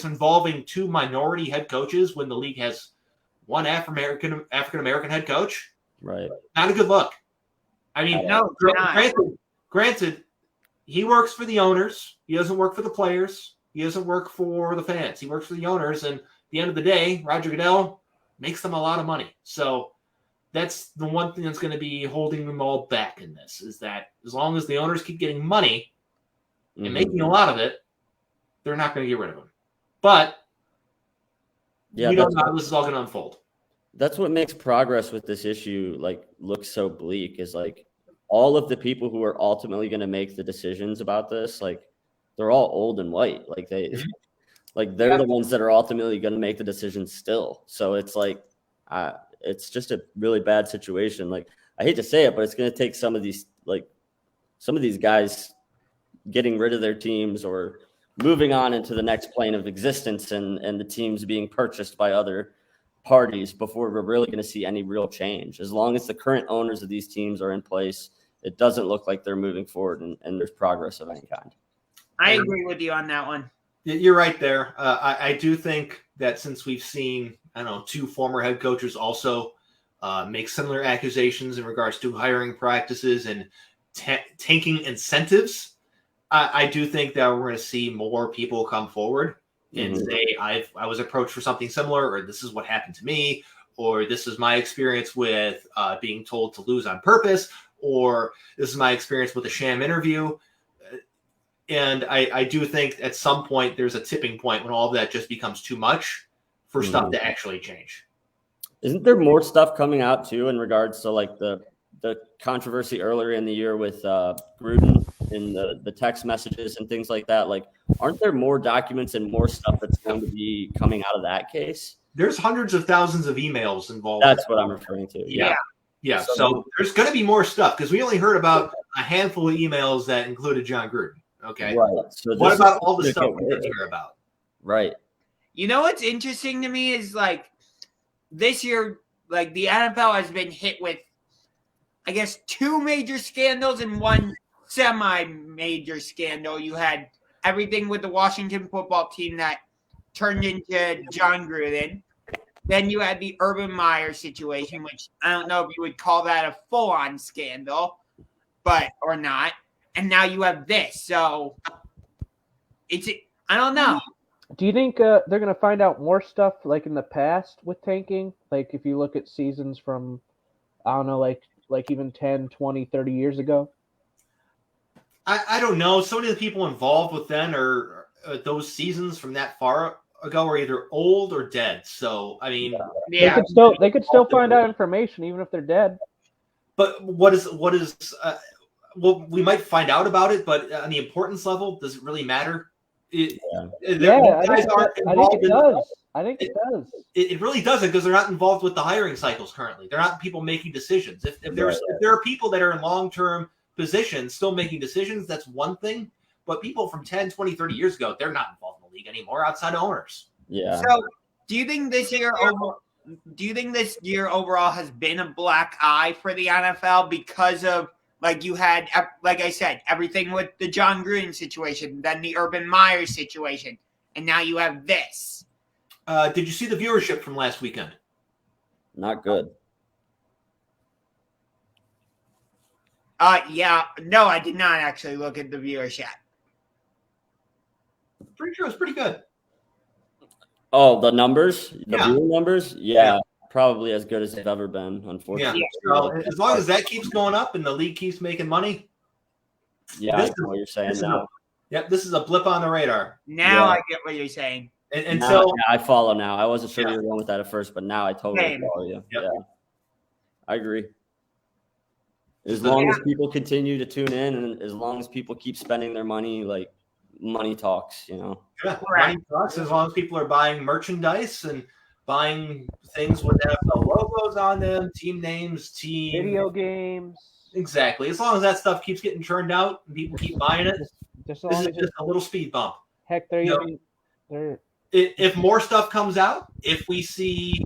involving two minority head coaches when the league has one African American head coach, right? Not a good look. I mean, No, granted, he works for the owners. He doesn't work for the players. He doesn't work for the fans. He works for the owners. And at the end of the day, Roger Goodell makes them a lot of money. So that's the one thing that's going to be holding them all back in this, is that as long as the owners keep getting money and making a lot of it, they're not going to get rid of him. But we don't know how this is all going to unfold. That's what makes progress with this issue look so bleak, is all of the people who are ultimately going to make the decisions about this, they're all old and white. They're the ones that are ultimately going to make the decisions still. So it's it's just a really bad situation. I hate to say it, but it's going to take some of these guys getting rid of their teams or moving on into the next plane of existence, and the teams being purchased by other parties before we're really going to see any real change. As long as the current owners of these teams are in place, it doesn't look like they're moving forward and there's progress of any kind. I agree with you on that one. You're right there. I do think that since we've seen, two former head coaches also make similar accusations in regards to hiring practices and tanking incentives, I do think that we're going to see more people come forward and say, I was approached for something similar, or this is what happened to me, or this is my experience with being told to lose on purpose, or this is my experience with a sham interview. And I do think at some point there's a tipping point when all of that just becomes too much for stuff to actually change. Isn't there more stuff coming out too in regards to the controversy earlier in the year with Gruden in the text messages and things like that? Aren't there more documents and more stuff that's going to be coming out of that case? There's hundreds of thousands of emails involved. That's what I'm referring to. Yeah. So there's going to be more stuff, because we only heard about a handful of emails that included John Gruden. Okay. Right. So what about all the stuff we didn't hear about? Right. What's interesting to me is this year, the NFL has been hit with, I guess, two major scandals and one semi-major scandal. You had everything with the Washington football team that turned into John Gruden. Then you had the Urban Meyer situation, which I don't know if you would call that a full-on scandal, or not. And now you have this. So I don't know. Do you think they're going to find out more stuff in the past with tanking? If you look at seasons from, I don't know, even 10, 20, 30 years ago? I don't know. So many of the people involved with then are those seasons from that far ago are either old or dead. So, I mean, yeah. They could still find out information even if they're dead. But what is well, we might find out about it, but on the importance level, does it really matter? I think it does. I think it does. It really doesn't, because they're not involved with the hiring cycles currently. They're not people making decisions. If there are people that are in long-term positions still making decisions, that's one thing. But people from 10, 20, 30 years ago, they're not involved in the league anymore outside of owners. Yeah. So do you think this year overall has been a black eye for the NFL because of, you had, like I said, everything with the John Gruden situation, then the Urban Meyer situation, and now you have this? Did you see the viewership from last weekend? Not good. Yeah. No, I did not actually look at the viewership. Pretty sure it was pretty good. Oh, the numbers? The viewing numbers? Yeah. Probably as good as they've ever been, unfortunately. Yeah. So as long as that keeps going up and the league keeps making money. Yeah, I know what you're saying now. This is a blip on the radar. Now I get what you're saying. And now, so I follow now. I wasn't sure you were going with that at first, but now I totally follow you. Yep. Yeah, I agree. As long as people continue to tune in, and as long as people keep spending their money, money talks, Yeah, money talks. As long as people are buying merchandise and buying things with NFL logos on them, team names, video games. Exactly. As long as that stuff keeps getting churned out and people keep buying it, this is just a little speed bump. Heck, if more stuff comes out, if we see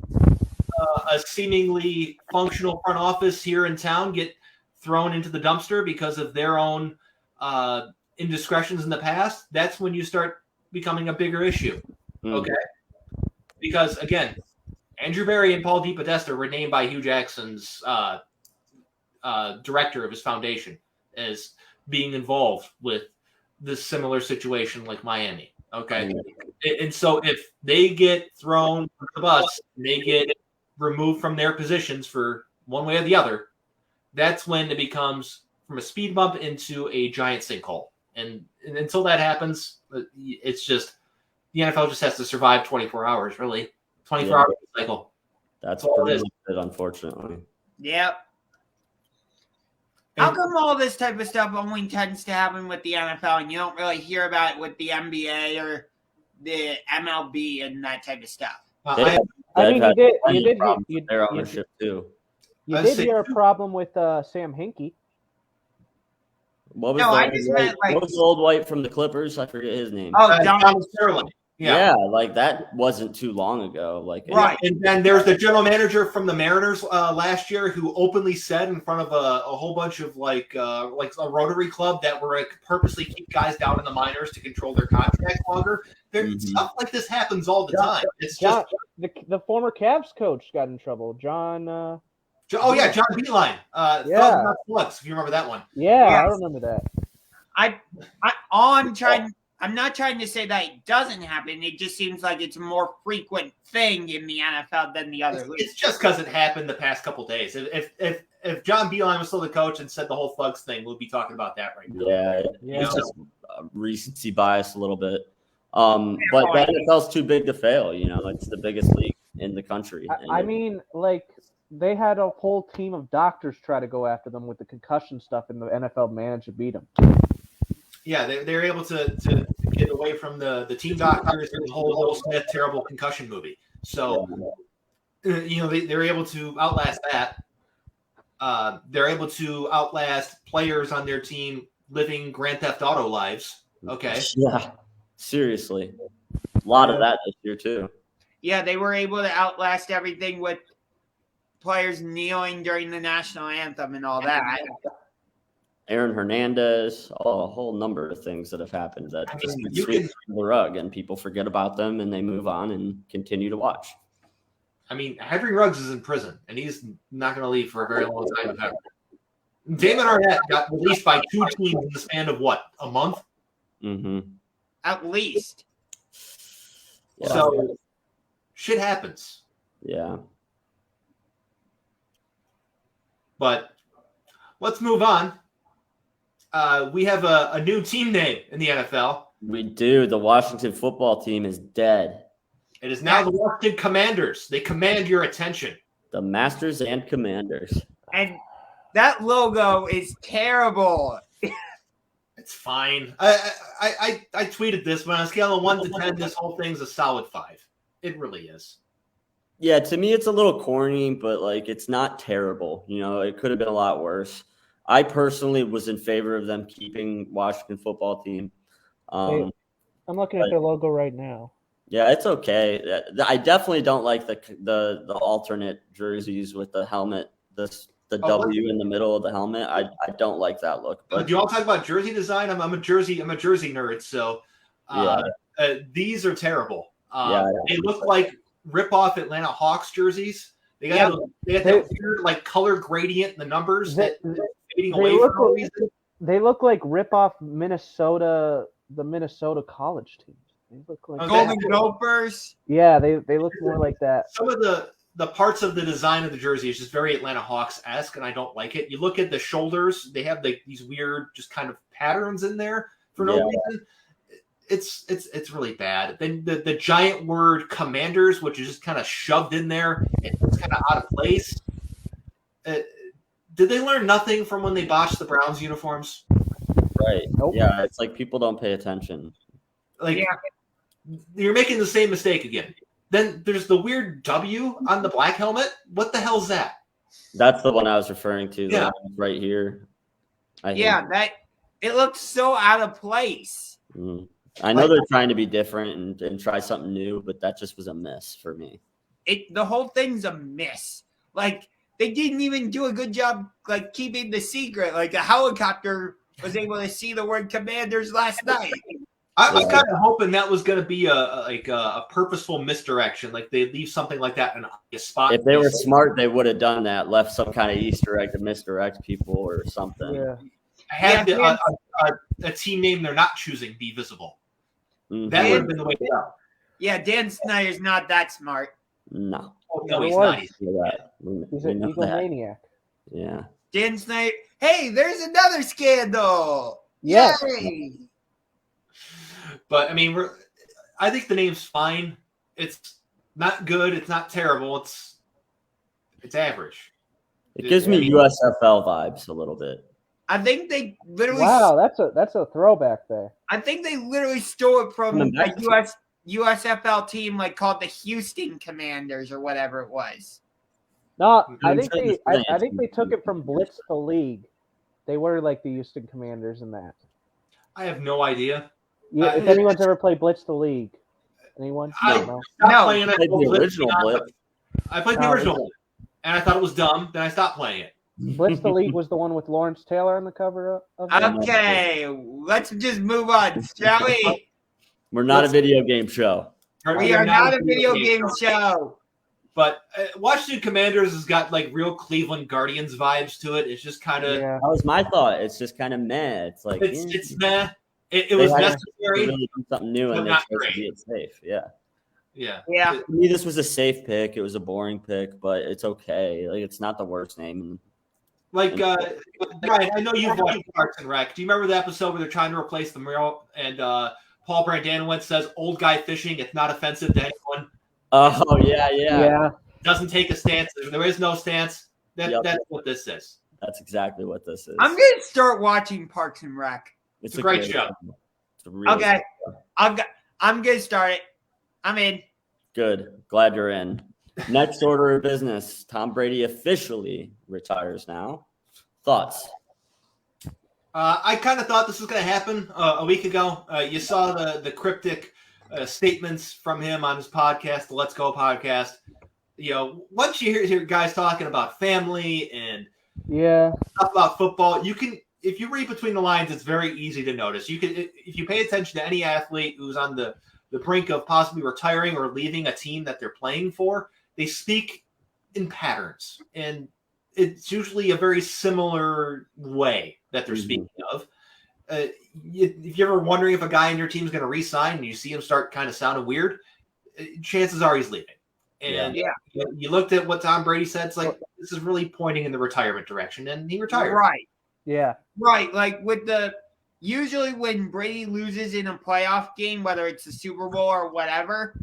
a seemingly functional front office here in town get thrown into the dumpster because of their own indiscretions in the past, that's when you start becoming a bigger issue. Okay? Because, again, Andrew Berry and Paul DePodesta were named by Hugh Jackson's director of his foundation as being involved with this similar situation like Miami. Okay? And so if they get thrown on the bus, and they get removed from their positions for one way or the other, that's when it becomes from a speed bump into a giant sinkhole. And until that happens, it's just the NFL just has to survive 24 hours, really. 24-hour cycle. That's all pretty it is. much it, unfortunately. Yep. How come all this type of stuff only tends to happen with the NFL and you don't really hear about it with the NBA or the MLB and that type of stuff? I mean, you did their ownership too. You did hear a problem with Sam Hinkie. What was what was the old white from the Clippers? I forget his name. Oh, Donald Sterling. Yeah, like that wasn't too long ago. Like right, and then there's the general manager from the Mariners last year who openly said in front of a whole bunch of like a Rotary Club that we're purposely keep guys down in the minors to control their contracts longer. Stuff like this happens all the time. It's just the former Cavs coach got in trouble. John Beeline. Slugs, if you remember that one. Yeah, I remember that. I'm not trying to say that it doesn't happen. It just seems like it's a more frequent thing in the NFL than the other leagues. It's just because it happened the past couple days. If John Beeline was still the coach and said the whole thugs thing, we'll be talking about that right now. Yeah. It's just recency bias a little bit. But the NFL's too big to fail. It's the biggest league in the country. I mean, like they had a whole team of doctors try to go after them with the concussion stuff, and the NFL managed to beat them. Yeah, they're able to get away from the team doctors and the whole Will Smith terrible concussion movie. So, they're able to outlast that. They're able to outlast players on their team living Grand Theft Auto lives. Okay. Yeah, seriously. A lot of that this year, too. Yeah, they were able to outlast everything with players kneeling during the national anthem and all that. Aaron Hernandez, a whole number of things that have happened that just get swept under the rug, and people forget about them and they move on and continue to watch. I mean, Henry Ruggs is in prison, and he's not going to leave for a very long time. Damon Arnett got released by 2 teams in the span of a month? Mm-hmm. At least. Yeah. So, shit happens. Yeah. But let's move on. We have a new team name in the NFL. We do. The Washington football team is dead. It is now the Washington Commanders. They command your attention. The Masters and Commanders. And that logo is terrible. It's fine. I tweeted this, but on a scale of 1 to 10, this whole thing's a solid 5. It really is. Yeah, to me, it's a little corny, but it's not terrible. It could have been a lot worse. I personally was in favor of them keeping Washington football team. I'm looking at their logo right now. Yeah, it's okay. I definitely don't like the alternate jerseys with the helmet, the W in the middle of the helmet. I don't like that look. But do you all talk about jersey design? I'm a jersey nerd, so these are terrible. They look like rip-off Atlanta Hawks jerseys. They got that weird color gradient in the numbers that fading away for no reason. They look like rip-off the Minnesota college teams. They look like Golden Gophers. Yeah, they look more like that. Some of the parts of the design of the jersey is just very Atlanta Hawks-esque, and I don't like it. You look at the shoulders; they have these weird, just kind of patterns in there for no reason. It's really bad. Then the giant word Commanders, which is just kind of shoved in there, it's kind of out of place. Did they learn nothing from when they botched the Browns uniforms? Right. Nope. Yeah, it's like people don't pay attention. You're making the same mistake again. Then there's the weird W on the black helmet. What the hell's that? That's the one I was referring to. Yeah. Right here. It looks so out of place. I know they're trying to be different and try something new, but that just was a miss for me. The whole thing's a miss. They didn't even do a good job keeping the secret. A helicopter was able to see the word Commanders last night. I was kind of hoping that was going to be a purposeful misdirection, like they leave something like that in a spot. If they were smart, they would have done that, left some kind of Easter egg to misdirect people or something. Yeah. Had a team name they're not choosing be visible. Mhm. That would have been the way to go. Yeah, Dan Snyder's not that smart. No. Oh, no, He he's was. not. He's an egomaniac. Yeah. Dan Snyder. Hey, there's another scandal. Yes. Yay! But I mean, I think the name's fine. It's not good. It's not terrible. It's average. It gives me USFL vibes a little bit. I think they literally. Wow, that's a throwback there. I think they literally stole it from Coming back a USFL team like called the Houston Commanders or whatever it was. No, I I'm think sure they the I think they took it from Blitz the League. They were like the Houston Commanders in that. I have no idea. Yeah, if anyone's ever played Blitz the League. Anyone? No. No. Playing I played the original Blitz. I played the original one, and I thought it was dumb. Then I stopped playing it. Blitz the League was the one with Lawrence Taylor on the cover of it. Okay, let's just move on, shall we? We're not a video game show. We are not a video game show. But Washington Commanders has got like real Cleveland Guardians vibes to it. It's just kind of Yeah. That was my thought. It's just kind of meh. It's like it's meh. It was had to necessary. really do something new, but and they not chose great. to be it safe. Yeah. Yeah. To me, this was a safe pick. It was a boring pick, but it's okay. Like, it's not the worst name. Like Bryan, I know you've watched Parks and Rec. Do you remember the episode where they're trying to replace the mural and Paul Brandanowitz says "old guy fishing"? It's not offensive to anyone. Oh yeah. Yeah. Doesn't take a stance. There is no stance. Yep. That's what this is. That's exactly what this is. I'm gonna start watching Parks and Rec. It's a great show. It's a really Okay. good show. I'm gonna start it. I'm in. Good. Glad you're in. Next order of business. Tom Brady officially retires now. Thoughts? I kind of thought this was going to happen a week ago. You saw the cryptic statements from him on his podcast, the Let's Go podcast. You know, once you hear guys talking about family and stuff about football, you can, if you read between the lines, it's very easy to notice. You can, if you pay attention to any athlete who's on the brink of possibly retiring or leaving a team that they're playing for, they speak in patterns, and it's usually a very similar way that they're speaking of. If you're ever wondering if a guy in your team is going to re-sign and you see him start kind of sounding weird, chances are he's leaving. And you looked at what Tom Brady said, it's like, this is really pointing in the retirement direction, and he retired. Right. Yeah. Right. Like usually when Brady loses in a playoff game, whether it's the Super Bowl or whatever,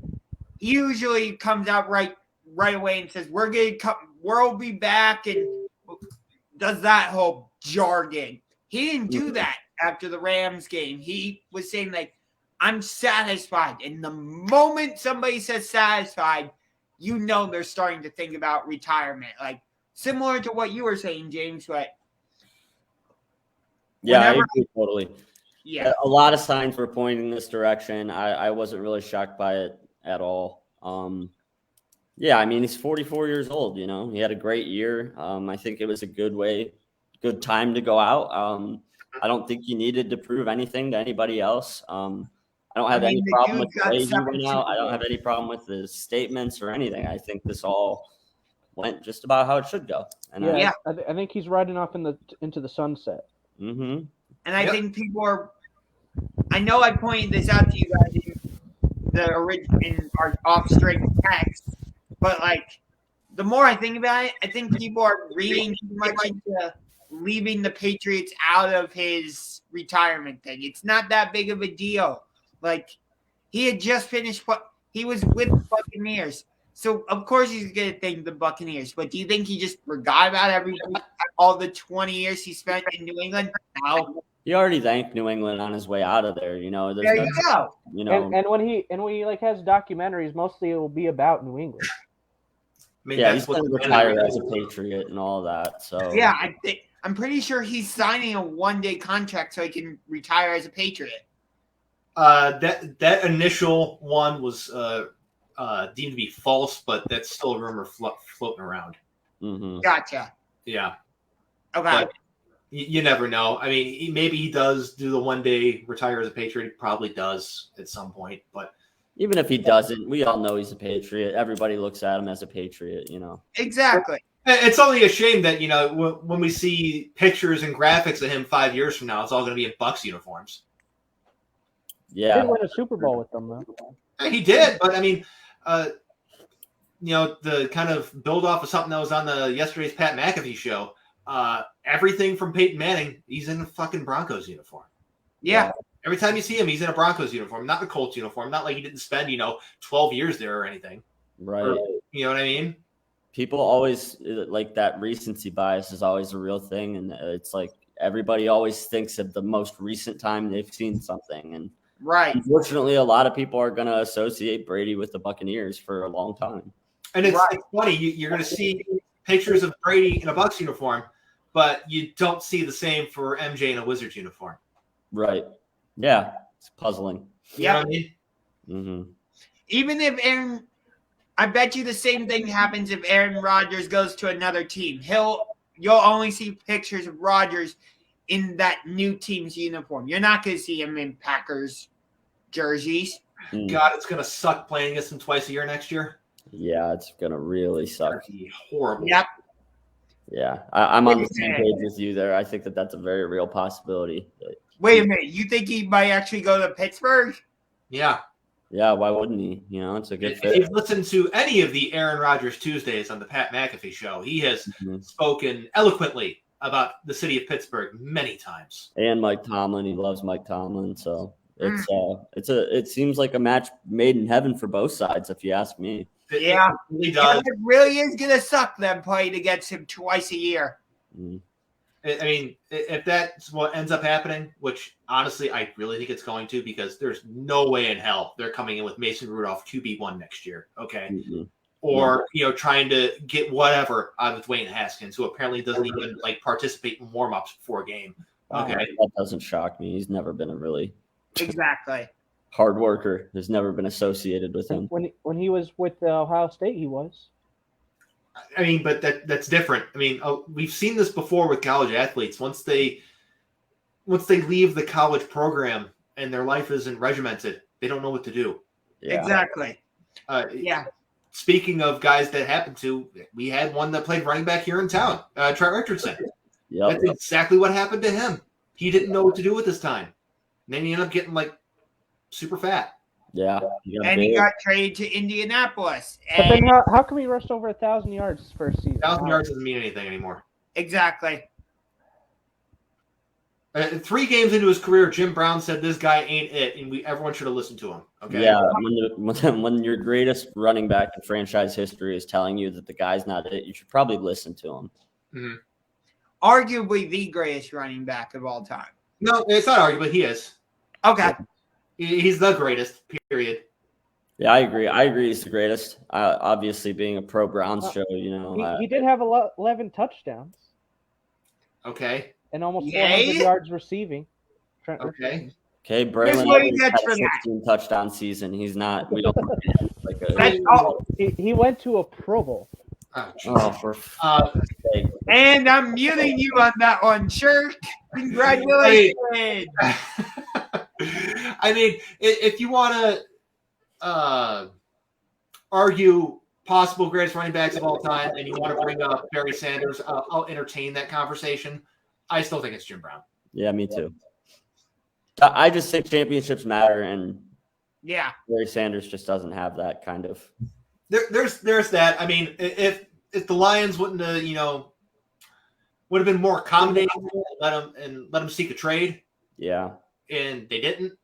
he usually comes out right away and says, we'll be back, and does that whole jargon. He didn't do that after the Rams game. He was saying, like, I'm satisfied. And the moment somebody says satisfied, you know they're starting to think about retirement. Like, similar to what you were saying, James, but yeah, I agree totally. Yeah. A lot of signs were pointing in this direction. I wasn't really shocked by it at all. Yeah, I mean, he's 44 years old, you know. He had a great year. I think it was a good time to go out. I don't think he needed to prove anything to anybody else. I don't have any problem with the way he went out. I don't have any problem with his statements or anything. I think this all went just about how it should go. And I think he's riding off into the sunset. Mm-hmm. And I think people are – I know I pointed this out to you guys in our off-string text, but, like, the more I think about it, I think people are reading too much into leaving the Patriots out of his retirement thing. It's not that big of a deal. Like, he had just finished – he was with the Buccaneers. So, of course, he's going to thank the Buccaneers. But do you think he just forgot about all the 20 years he spent in New England? No. He already thanked New England on his way out of there. You know, there you go. You know, and when he like has documentaries, mostly it will be about New England. I mean, yeah, he's going to retire as a Patriot and all that. So yeah, I'm pretty sure he's signing a one-day contract so he can retire as a Patriot. That initial one was deemed to be false, but that's still a rumor floating around. Mm-hmm. Gotcha. Yeah. Okay. You never know. I mean, maybe he does do the one day retire as a Patriot. He probably does at some point. But even if he doesn't, we all know he's a Patriot. Everybody looks at him as a Patriot, you know. Exactly. It's only a shame that, you know, when we see pictures and graphics of him 5 years from now, it's all going to be in Bucs uniforms. He Yeah. did win a Super Bowl with them, though. He did, but I mean, you know, the kind of build off of something that was on the yesterday's Pat McAfee show. Everything from Peyton Manning, he's in a fucking Broncos uniform. Yeah. Every time you see him, he's in a Broncos uniform, not the Colts uniform. Not like he didn't spend, 12 years there or anything. Right. Or, you know what I mean? People always like that recency bias is always a real thing. And it's like everybody always thinks of the most recent time they've seen something. And Right. unfortunately, a lot of people are going to associate Brady with the Buccaneers for a long time. And it's funny. You're going to see pictures of Brady in a Bucs uniform, but you don't see the same for MJ in a Wizards uniform. Right. Yeah. It's puzzling. You know what I mean? Mm-hmm. Even if I bet you the same thing happens if Aaron Rodgers goes to another team. You'll only see pictures of Rodgers in that new team's uniform. You're not going to see him in Packers jerseys. God, it's going to suck playing against him twice a year next year. Yeah, it's going to really suck. That'd be horrible. Yep. Yeah, I'm on the same page with you there. I think that's a very real possibility. Wait a minute. You think he might actually go to Pittsburgh? Yeah. Yeah, why wouldn't he? It's a good If fit. you've listened to any of the Aaron Rodgers Tuesdays on the Pat McAfee show, he has spoken eloquently about the city of Pittsburgh many times. And Mike Tomlin, he loves Mike Tomlin, so it seems like a match made in heaven for both sides, if you ask me. Yeah. It really does. It really is going to suck them playing against him twice a year. Mm. I mean, if that's what ends up happening, which honestly I really think it's going to, because there's no way in hell they're coming in with Mason Rudolph QB1 next year, okay? Mm-hmm. Or trying to get whatever out of Dwayne Haskins, who apparently doesn't even participate in warm-ups before a game. Okay, That doesn't shock me. He's never been a really Exactly. hard worker. There's never been associated with him. When he was with Ohio State, he was. I mean, but that's different. I mean, we've seen this before with college athletes. Once they leave the college program and their life isn't regimented, they don't know what to do. Yeah. Exactly. Yeah. Speaking of guys that happened to, we had one that played running back here in town, Trent Richardson. Yep. That's exactly what happened to him. He didn't know what to do with his time. And then he ended up getting super fat. Yeah. And he got traded to Indianapolis. But then how come he rushed over 1,000 yards his first season? 1,000 yards doesn't mean anything anymore. Exactly. 3 games into his career, Jim Brown said this guy ain't it, and everyone should have listened to him. Okay. Yeah, when your greatest running back in franchise history is telling you that the guy's not it, you should probably listen to him. Mm-hmm. Arguably the greatest running back of all time. No, it's not arguable. He is. Okay. He's the greatest, period. Yeah, I agree. He's the greatest. Obviously, being a pro Browns show, he did have 11 touchdowns. Okay. And almost 400 yards receiving. Okay. Okay, Braylon had a 16 touchdown season. He's not. We don't. He went to a Pro Bowl. And I'm muting you on that one, Churk. Congratulations. I mean, if you want to argue possible greatest running backs of all time, and you want to bring up Barry Sanders, I'll entertain that conversation. I still think it's Jim Brown. Yeah, me too. I just think championships matter, and Barry Sanders just doesn't have that kind of. There's that. I mean, if the Lions wouldn't have, would have been more accommodating, let him seek a trade. Yeah. And they didn't.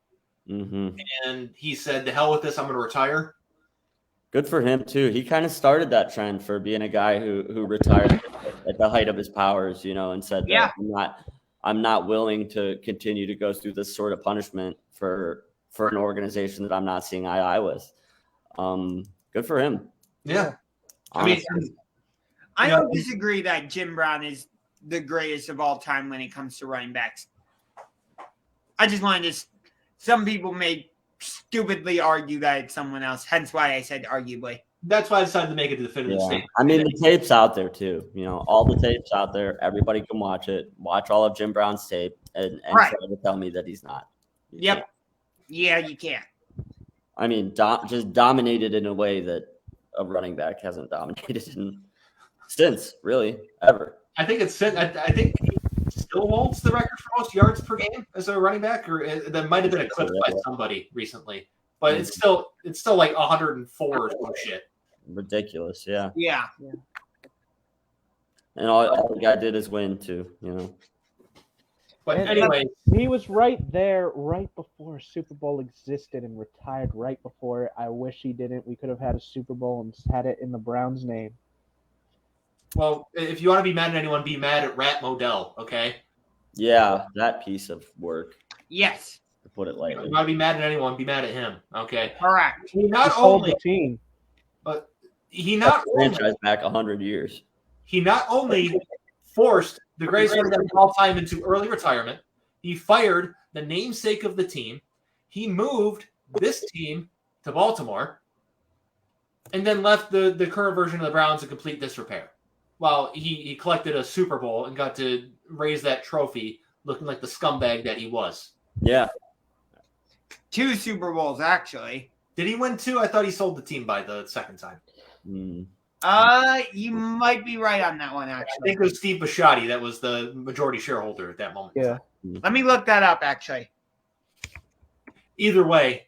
Mm-hmm. And he said, "The hell with this! I'm going to retire." Good for him too. He kind of started that trend for being a guy who retired at the height of his powers, and said, I'm not willing to continue to go through this sort of punishment for an organization that I'm not seeing eye to eye with. Good for him. Yeah. Honestly. I mean, I don't disagree that Jim Brown is the greatest of all time when it comes to running backs. I just wanted to. Some people may stupidly argue that it's someone else. Hence why I said arguably. that's why I decided to make it a definitive statement. I mean, the tape's out there too. All the tape's out there. Everybody can watch it. Watch all of Jim Brown's tape and Right. try to tell me that he's not. Yep. Yeah, you can't. I mean, just dominated in a way that a running back hasn't dominated since, really, ever. I think I think he still holds the record for most yards per game as a running back, or that might have been eclipsed by somebody recently. But it's still like 104 or some shit. Ridiculous, yeah. Yeah. And all the guy did is win too, But And- anyway, He was right there right before Super Bowl existed and retired right before it. I wish he didn't. We could have had a Super Bowl and had it in the Browns' name. well, if you want to be mad at anyone, be mad at Rat Modell, okay? Yeah, that piece of work, Yes. to put it If lightly. you want to be mad at anyone, be mad at him, okay? Correct. He He not sold only the team. Franchise back 100 years. He not only forced the greatest running back of all time into early retirement, he fired the namesake of the team. He moved this team to Baltimore and then left the current version of the Browns in complete disrepair. While he collected a Super Bowl and got to raise that trophy looking like the scumbag that he was. Yeah. 2 Super Bowls, actually. Did he win 2? I thought he sold the team by the second time. Mm. You might be right on that one, I actually. think it was Steve Bisciotti that was the majority shareholder at that moment. Yeah. Let me look that up, actually. Either way,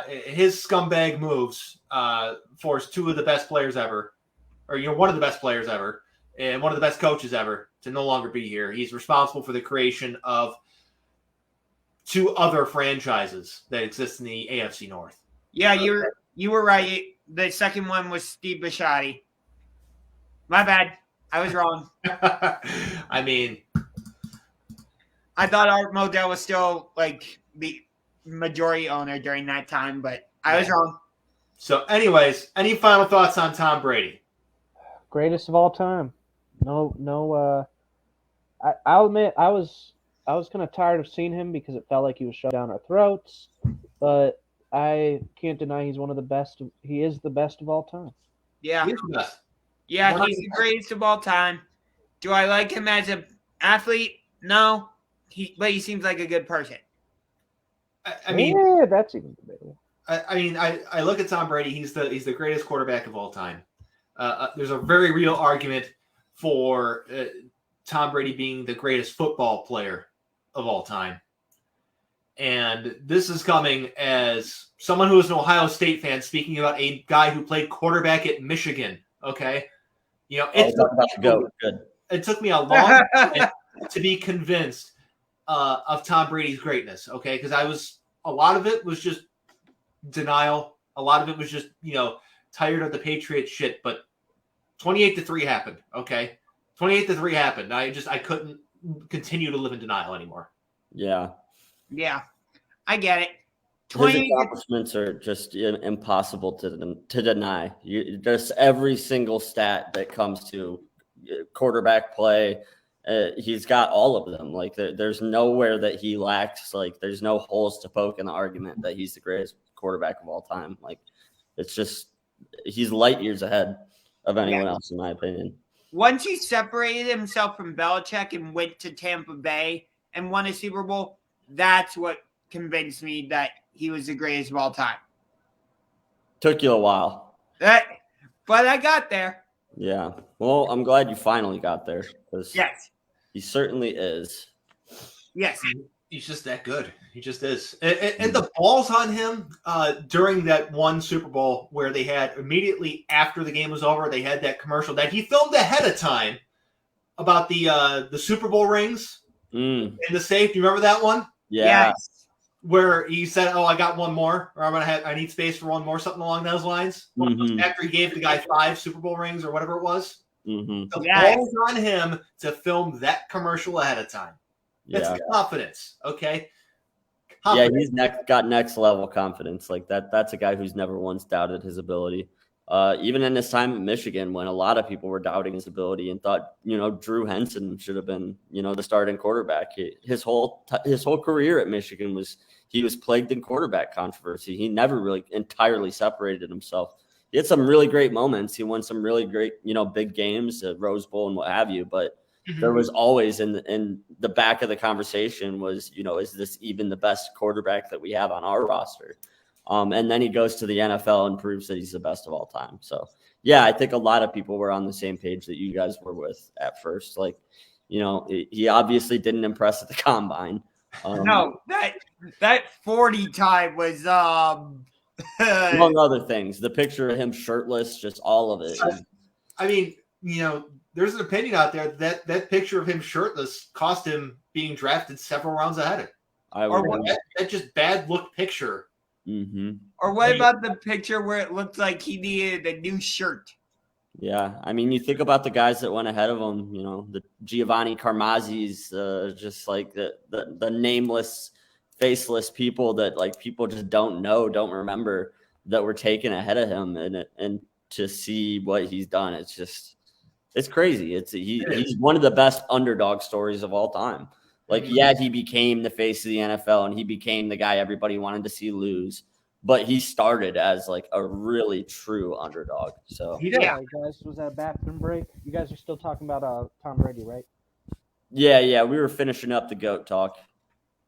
his scumbag moves forced 2 of the best players ever, or one of the best players ever, and one of the best coaches ever to no longer be here. He's responsible for the creation of 2 other franchises that exist in the AFC North. Yeah, you were right. The second one was Steve Bisciotti. My bad. I was wrong. I mean, I thought Art Modell was still like the majority owner during that time, but I was wrong. so anyways, any final thoughts on Tom Brady? Greatest of all time. No. I'll admit I was kind of tired of seeing him because it felt like he was shoved down our throats, but I can't deny he's one of the best. He is the best of all time. Yeah. He's the best. Yeah, he's the greatest of all time. Do I like him as an athlete? No. But he seems like a good person. I mean, yeah, that's even debatable. I look at Tom Brady. He's the greatest quarterback of all time. There's a very real argument for Tom Brady being the greatest football player of all time. And this is coming as someone who is an Ohio State fan speaking about a guy who played quarterback at Michigan. Okay. It took me a long time to be convinced of Tom Brady's greatness. Okay. Because a lot of it was just denial. A lot of it was just, tired of the Patriots shit, but 28-3 happened. Okay. 28-3 happened. I couldn't continue to live in denial anymore. Yeah. Yeah, I get it. His accomplishments are just impossible to deny. Just every single stat that comes to quarterback play, he's got all of them. Like there's nowhere that he lacks. Like there's no holes to poke in the argument that he's the greatest quarterback of all time. Like it's just he's light years ahead of anyone else, in my opinion. Once he separated himself from Belichick and went to Tampa Bay and won a Super Bowl, that's what convinced me that he was the greatest of all time. Took you a while. But I got there. Yeah. Well, I'm glad you finally got there. Yes. He certainly is. Yes. He's just that good. He just is. And the balls on him during that one Super Bowl where they had immediately after the game was over, they had that commercial that he filmed ahead of time about the Super Bowl rings in the safe. Do you remember that one? Yeah. Yes. Where he said, "Oh, I got one more," or I need space for one more," something along those lines. After he gave the guy 5 Super Bowl rings or whatever it was. The balls on him to film that commercial ahead of time. That's confidence, okay? Confidence. Yeah, he's got next level confidence. Like that's a guy who's never once doubted his ability. Even in his time at Michigan, when a lot of people were doubting his ability and thought, Drew Henson should have been, the starting quarterback. His whole career at Michigan he was plagued in quarterback controversy. He never really entirely separated himself. he had some really great moments. He won some really great, big games, Rose Bowl and what have you. But there was always in the back of the conversation was, is this even the best quarterback that we have on our roster? And then he goes to the NFL and proves that he's the best of all time. So, yeah, I think a lot of people were on the same page that you guys were with at first. Like, he obviously didn't impress at the combine. No, that 40 time was among other things. The picture of him shirtless, just all of it. I mean, there's an opinion out there that picture of him shirtless cost him being drafted several rounds ahead of that just bad look picture. Mm-hmm. Or what about the picture where it looked like he needed a new shirt? Yeah, I mean, you think about the guys that went ahead of him, the Giovanni Carmazzis, just like the nameless, faceless people that like people just don't remember that were taken ahead of him, and to see what he's done, it's crazy. He's one of the best underdog stories of all time. Like, yeah, he became the face of the NFL and he became the guy everybody wanted to see lose. But he started as like a really true underdog. So yeah, guys, was that a bathroom break? You guys are still talking about Tom Brady, right? Yeah, we were finishing up the GOAT talk.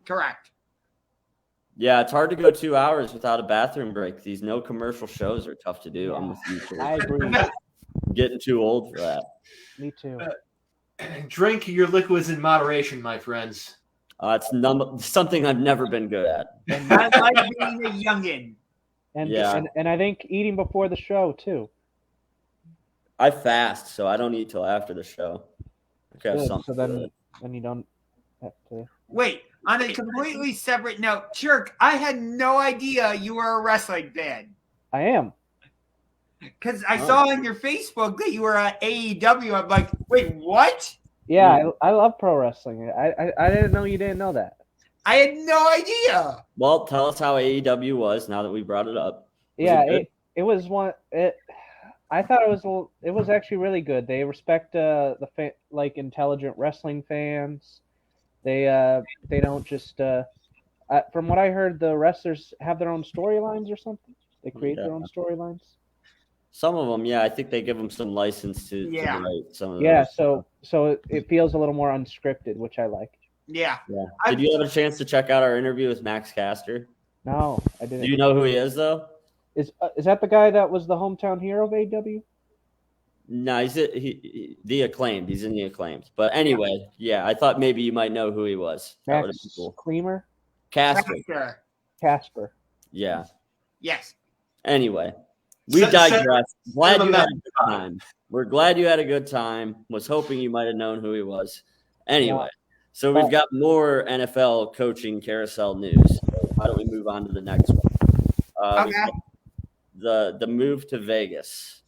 Correct. Yeah, it's hard to go 2 hours without a bathroom break. These no commercial shows are tough to do. Yeah, I'm with you, Churk. I agree. Getting too old for that. Me too. Drink your liquids in moderation, my friends. It's something I've never been good at. And I like being a youngin. And I think eating before the show too. I fast, so I don't eat till after the show. Okay, so then you don't have to. Wait, on a completely separate note, Churk, I had no idea you were a wrestling fan. I am. Because I saw on your Facebook that you were at AEW. I'm like, wait, what? Yeah, I love pro wrestling. I didn't know you didn't know that. I had no idea. Well, tell us how AEW was now that we brought it up. It was one. I thought it was actually really good. They respect like intelligent wrestling fans. They don't just from what I heard, the wrestlers have their own storylines or something. They create their own storylines. Some of them, yeah, I think they give them some license to write some of them. Yeah, so it feels a little more unscripted, which I like. Yeah. Did you have a chance to check out our interview with Max Caster? No, I didn't. Do you know who he is, though? Is that the guy that was the hometown hero of AEW? No, he's the Acclaimed. He's in the Acclaimed. But anyway, yeah, I thought maybe you might know who he was. That would have been cool. Cleamer? Casper. Yeah. Yes. Anyway. We digress. Glad you had a good time. We're glad you had a good time. Was hoping you might have known who he was. Anyway, so we've got more NFL coaching carousel news. Why don't we move on to the next one? Okay. The move to Vegas.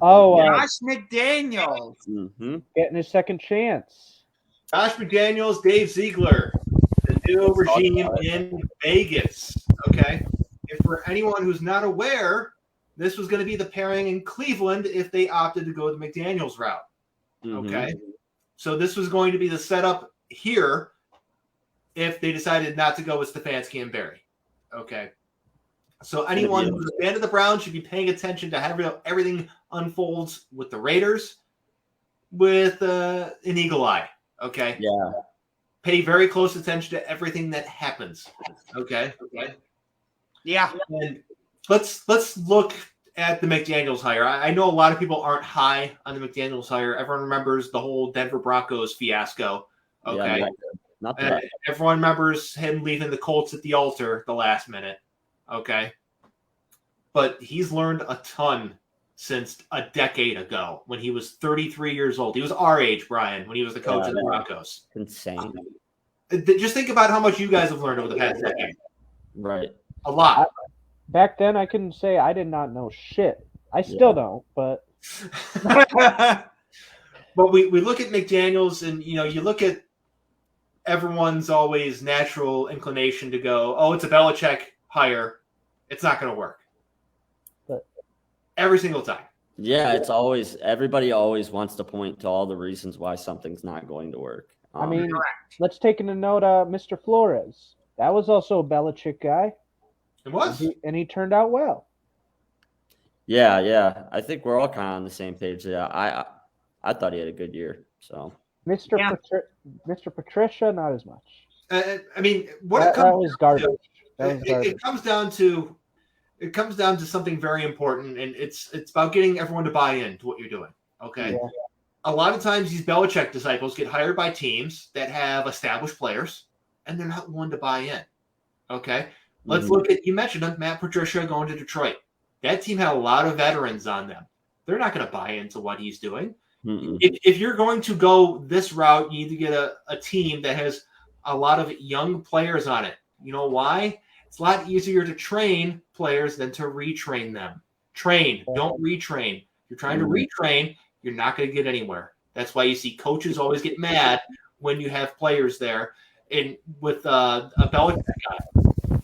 Oh, Josh McDaniels. Mm-hmm. Getting his second chance. Josh McDaniels, Dave Ziegler, the new regime in Vegas. Okay. If for anyone who's not aware, this was going to be the pairing in Cleveland if they opted to go the McDaniels route. Okay. So this was going to be the setup here if they decided not to go with Stefanski and Barry. Okay. So anyone who's a fan of the Browns should be paying attention to how everything unfolds with the Raiders with an eagle eye. Okay. Yeah. Pay very close attention to everything that happens. Okay. Yeah. And let's look at the McDaniels hire. I know a lot of people aren't high on the McDaniels hire. Everyone remembers the whole Denver Broncos fiasco. Okay. Yeah, not that. Everyone remembers him leaving the Colts at the altar the last minute. Okay. But he's learned a ton since a decade ago when he was 33 years old. He was our age, Bryan, when he was the coach of the Broncos. Insane. Just think about how much you guys have learned over the past decade. Right. A lot. Back then, I couldn't say I did not know shit. I still don't, but. But we look at McDaniels, and you look at everyone's always natural inclination to go, oh, it's a Belichick hire. It's not going to work. But every single time. Yeah, it's always everybody always wants to point to all the reasons why something's not going to work. I mean, let's take into note Mr. Flores. That was also a Belichick guy. It was. And he turned out well. Yeah. I think we're all kind of on the same page. Yeah, I thought he had a good year. So Mr. Yeah. Mr. Patricia, not as much. I mean, what That, it comes that was garbage. That was it garbage. comes down to something very important, and it's about getting everyone to buy into what you're doing. Okay. Yeah. A lot of times these Belichick disciples get hired by teams that have established players, and they're not willing to buy in. Okay. Let's look at, you mentioned him, Matt Patricia going to Detroit. That team had a lot of veterans on them. They're not going to buy into what he's doing. If you're going to go this route, you need to get a team that has a lot of young players on it. You know why? It's a lot easier to train players than to retrain them. Train, don't retrain. If you're trying to retrain, you're not going to get anywhere. That's why you see coaches always get mad when you have players there. And with a Belichick guy,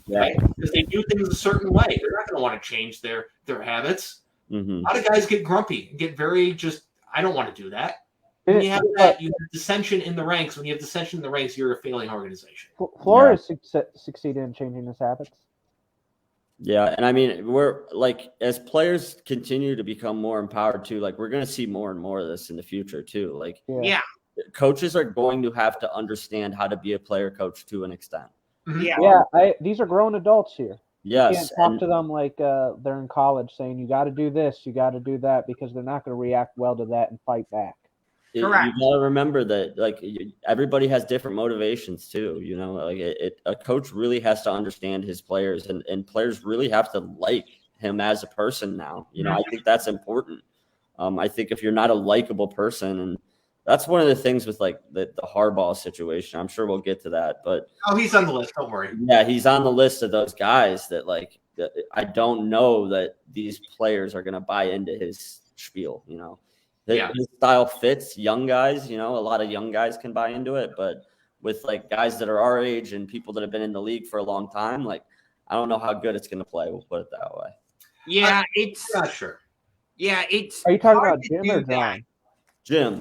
right? Because they do things a certain way. They're not going to want to change their habits. A lot of guys get grumpy and get very just, I don't want to do that. When you have that, you have dissension in the ranks. When you have dissension in the ranks, you're a failing organization. Flores succeeded in changing his habits. Yeah, and I mean, we're like, as players continue to become more empowered too, like we're going to see more and more of this in the future too. Like, Yeah. Coaches are going to have to understand how to be a player coach to an extent. Yeah. These are grown adults here. Yes, You can't talk to them like they're in college saying you got to do this, you got to do that, because they're not going to react well to that and fight back. Correct. You got to remember that, like, everybody has different motivations too. You know, like a coach really has to understand his players, and players really have to like him as a person now. You know, I think that's important. I think if you're not a likable person, and that's one of the things with like the Harbaugh situation. I'm sure we'll get to that, but he's on the list. Don't worry. Yeah, he's on the list of those guys that like I don't know that these players are going to buy into his spiel. You know, his style fits young guys. You know, a lot of young guys can buy into it, but with like guys that are our age and people that have been in the league for a long time, like I don't know how good it's going to play. We'll put it that way. Yeah, I'm not sure. Yeah, it's. Are you talking hard about to Jim do or that. John? Jim.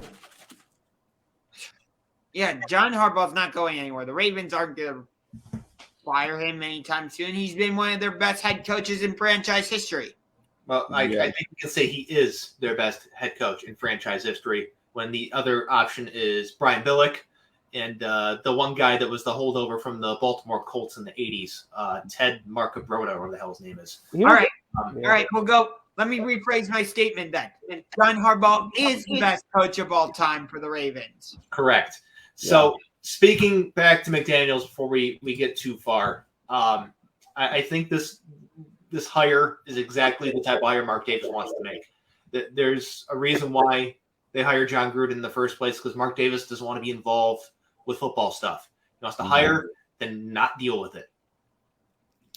Yeah, John Harbaugh's not going anywhere. The Ravens aren't going to fire him anytime soon. He's been one of their best head coaches in franchise history. Well, I think you can say he is their best head coach in franchise history, when the other option is Brian Billick and the one guy that was the holdover from the Baltimore Colts in the 80s, Ted Marcabrota, whatever the hell his name is. All right, we'll go. Let me rephrase my statement then. John Harbaugh is the best coach of all time for the Ravens. Correct. So speaking back to McDaniels before we get too far, I think this hire is exactly the type of hire Mark Davis wants to make. There's a reason why they hired John Gruden in the first place, because Mark Davis doesn't want to be involved with football stuff. He wants to hire, then not deal with it.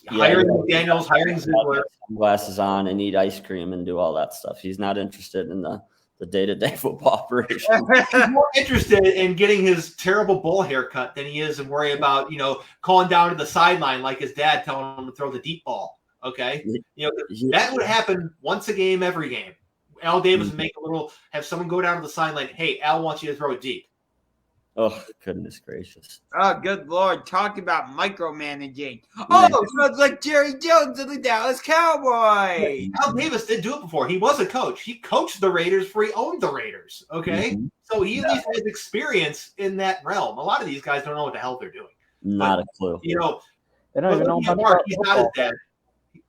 Hiring McDaniels, hiring Ziegler. Glasses on and eat ice cream and do all that stuff. He's not interested in the day-to-day football operation. He's more interested in getting his terrible bull haircut than he is in worry about, calling down to the sideline like his dad telling him to throw the deep ball. Okay? That would happen once a game, every game. Al Davis would have someone go down to the sideline, hey, Al wants you to throw it deep. Oh, goodness gracious. Oh, good Lord. Talk about micromanaging. Oh, sounds like Jerry Jones of the Dallas Cowboys. Al Davis did do it before. He was a coach. He coached the Raiders before he owned the Raiders. Okay? So he at least has experience in that realm. A lot of these guys don't know what the hell they're doing. Not a clue. They don't even know about Mark. He's not his dad.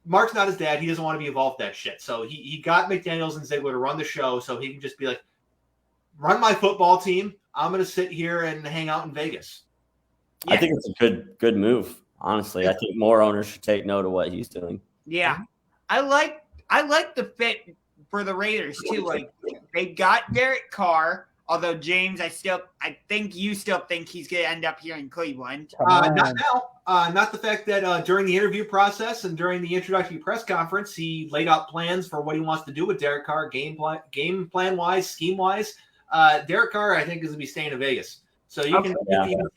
Mark's not his dad. He doesn't want to be involved in that shit. So he got McDaniels and Ziegler to run the show so he can just be like, run my football team. I'm going to sit here and hang out in Vegas. I think it's a good move, honestly. I think more owners should take note of what he's doing. Yeah. I like the fit for the Raiders too. Like, they got Derek Carr, although James, I think you still think he's going to end up here in Cleveland. Not now. Not the fact that during the interview process and during the introductory press conference, he laid out plans for what he wants to do with Derek Carr, game plan wise, scheme wise. Derek Carr, I think, is going to be staying in Vegas. So you can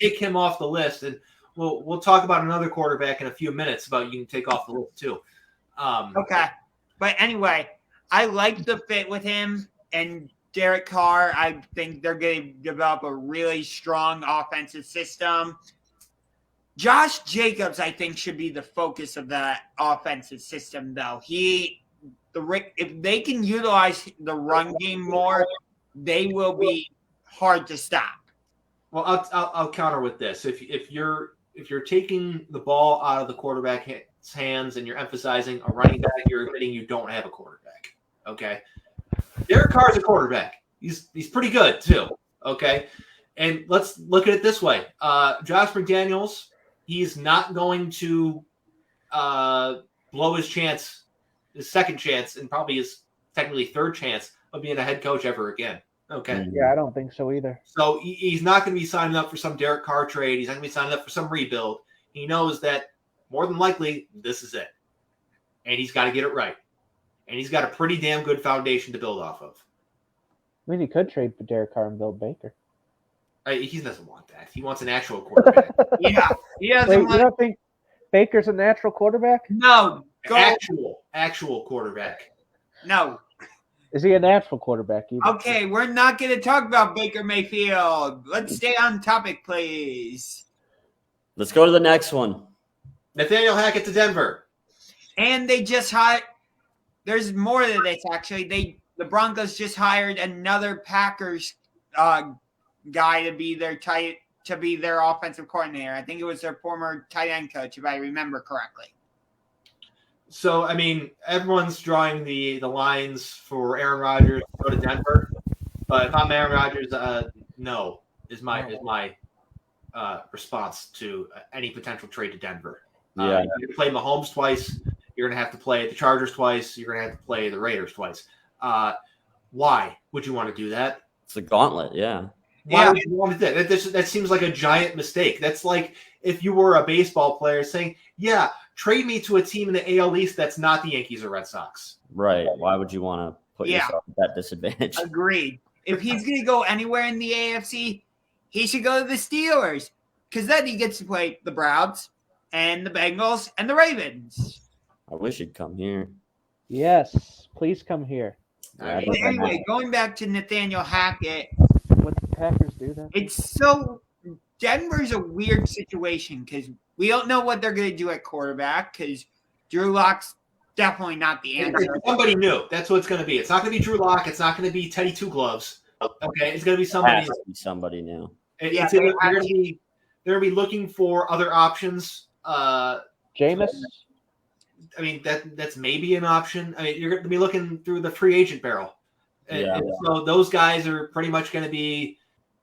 take him off the list, and we'll talk about another quarterback in a few minutes about you can take off the list too. Okay. But anyway, I like the fit with him and Derek Carr. I think they're going to develop a really strong offensive system. Josh Jacobs, I think, should be the focus of that offensive system, though. He if they can utilize the run game more, they will be hard to stop. Well, I'll counter with this. If you're taking the ball out of the quarterback's hands and you're emphasizing a running back, you're admitting you don't have a quarterback. Okay, Derek Carr's a quarterback. He's pretty good too. Okay, and let's look at it this way. Josh McDaniels, he's not going to blow his second chance, and probably his technically third chance of being a head coach ever again. Okay. Yeah, I don't think so either. So he's not going to be signing up for some Derek Carr trade. He's not going to be signing up for some rebuild. He knows that more than likely this is it, and he's got to get it right. And he's got a pretty damn good foundation to build off of. I mean, he could trade for Derek Carr and build Baker. He doesn't want that. He wants an actual quarterback. Yeah, he doesn't Wait, want. you don't think Baker's a natural quarterback? No, Actual quarterback. No. Is he a natural quarterback? Either? Okay, we're not going to talk about Baker Mayfield. Let's stay on topic, please. Let's go to the next one. Nathaniel Hackett to Denver. And they just hired. There's more to this actually. The Broncos just hired another Packers guy to be their offensive coordinator. I think it was their former tight end coach, if I remember correctly. So, I mean, everyone's drawing the lines for Aaron Rodgers to go to Denver. But if I'm Aaron Rodgers, no is my response to any potential trade to Denver. Yeah. You're going to play Mahomes twice. You're going to have to play the Chargers twice. You're going to have to play the Raiders twice. Why would you want to do that? It's a gauntlet, yeah. Why would you want to do that? That seems like a giant mistake. That's like if you were a baseball player saying, yeah, trade me to a team in the AL East that's not the Yankees or Red Sox. Right. Why would you want to put yourself at that disadvantage? Agreed. If he's going to go anywhere in the AFC, he should go to the Steelers because then he gets to play the Browns and the Bengals and the Ravens. I wish he'd come here. Yes, please come here. Yeah, But anyway, going back to Nathaniel Hackett, Would the Packers do that? Denver's a weird situation because we don't know what they're going to do at quarterback because Drew Lock's definitely not the answer. It's somebody new. That's what it's going to be. It's not going to be Drew Lock. It's not going to be Teddy Two Gloves. Okay, it's going to be somebody. Somebody new. They're going to be looking for other options. Jameis? I mean, that's maybe an option. I mean, you're going to be looking through the free agent barrel. And so those guys are pretty much going to be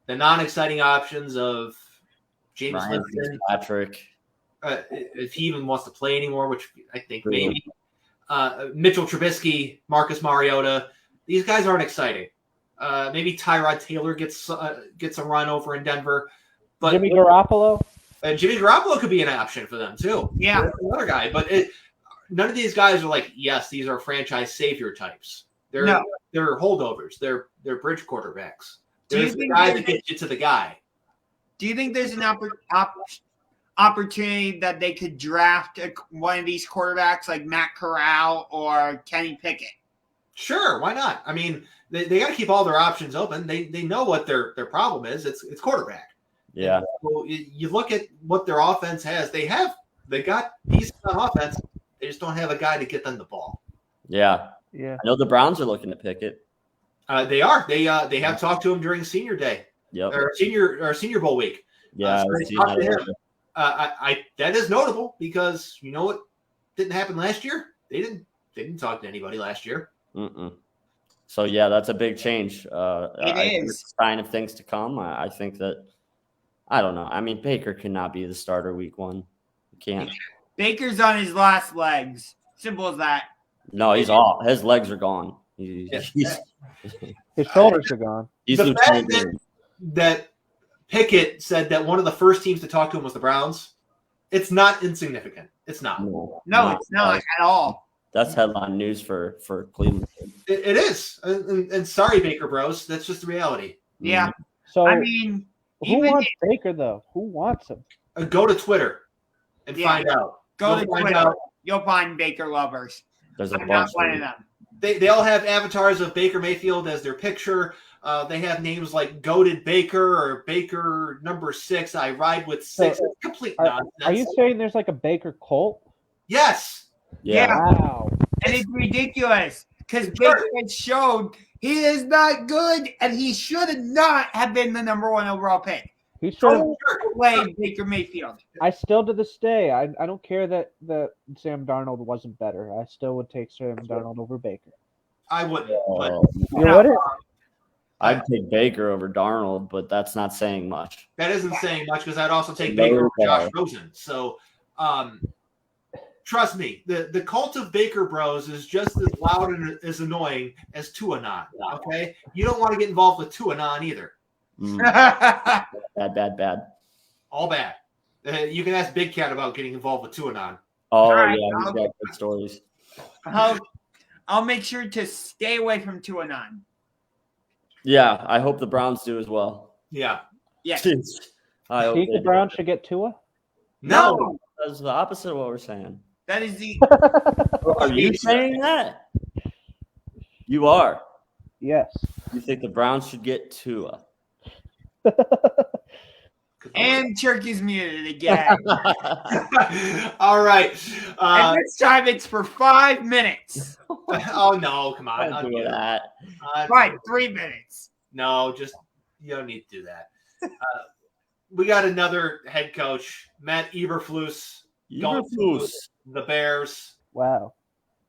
the non-exciting options of James Bryan, Winston, Patrick. if he even wants to play anymore, which I think maybe. Mitchell Trubisky, Marcus Mariota. These guys aren't exciting. Maybe Tyrod Taylor gets a run over in Denver. But Jimmy Garoppolo? Jimmy Garoppolo could be an option for them too. Yeah. That's another guy. But none of these guys are like, yes, these are franchise savior types. They're holdovers. They're bridge quarterbacks. There's the guy that gets you to the guy. Do you think there's an opportunity that they could draft one of these quarterbacks like Matt Corral or Kenny Pickett? Sure, why not? I mean, they got to keep all their options open. They know what their problem is. It's quarterback. Yeah. So you look at what their offense has. They got decent on offense. They just don't have a guy to get them the ball. Yeah. Yeah. I know the Browns are looking to pick it. They are. They have talked to him during Senior Day. Yep. Or Senior Bowl week. Yeah. So they talked to him. That is notable because you know what didn't happen last year? They didn't talk to anybody last year. Mm-mm. So yeah, that's a big change. It is a sign of things to come. I think that I don't know. I mean, Baker cannot be the starter week one. He can't. Baker's on his last legs. Simple as that. No, he's off. His legs are gone. His shoulders are gone. He's The fact that Pickett said that one of the first teams to talk to him was the Browns. It's not insignificant. It's not. No, it's not at all. That's headline news for Cleveland. It is. And sorry, Baker Bros. That's just the reality. Yeah. So I mean, who wants Baker though? Who wants him? Go to Twitter and find out. Go to Twitter. You'll find Baker lovers. There's a I'm bunch not one of them. They all have avatars of Baker Mayfield as their picture. They have names like Goated Baker or Baker number 6. I ride with 6. So, It's complete nonsense. Are you saying there's like a Baker cult? Yes. Yeah. Wow. And it's ridiculous because Baker has shown he is not good, and he should not have been the number 1 overall pick. He should have. Play Baker Mayfield. I still, to this day, I don't care that Sam Darnold wasn't better. I still would take Sam Darnold over Baker. I wouldn't. But You wouldn't? I'd take Baker over Darnold, but that's not saying much. that isn't saying much because I'd also take Baker over Josh Rosen. So, trust me, the cult of Baker Bros is just as loud and as annoying as Tuanon. Okay, you don't want to get involved with Tuanon either. Bad. All bad. You can ask Big Cat about getting involved with Tuanon. Oh, right, yeah, he's got good stories. I'll make sure to stay away from Tuanon. Yeah, I hope the Browns do as well. Yeah. Yes. I hope Think they the Browns do. should get Tua? No. That's the opposite of what we're saying. That is the Are you saying that? You are. Yes. You think the Browns should get Tua? and Churk is muted again. All right. And this time it's for 5 minutes. Oh no! Come on. Don't do that. Right, 3 minutes. No, just you don't need to do that. We got another head coach, Matt Eberflus, going to the Bears. Wow.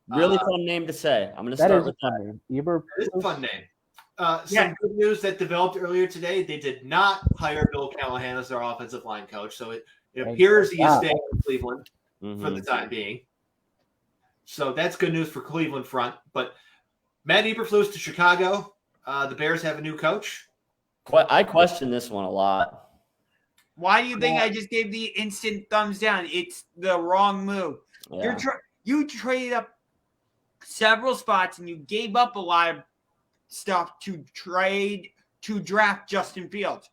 Really fun name to say. I'm going to That start is a with fun name. Eber. It's a fun name. Some good news that developed earlier today. They did not hire Bill Callahan as their offensive line coach, so it appears he is staying in Cleveland for the time being. So that's good news for Cleveland front. But Matt Eberflus to Chicago. The Bears have a new coach. I question this one a lot. Why do you think I just gave the instant thumbs down? It's the wrong move. Yeah. You traded up several spots and you gave up a lot of stuff to draft Justin Fields.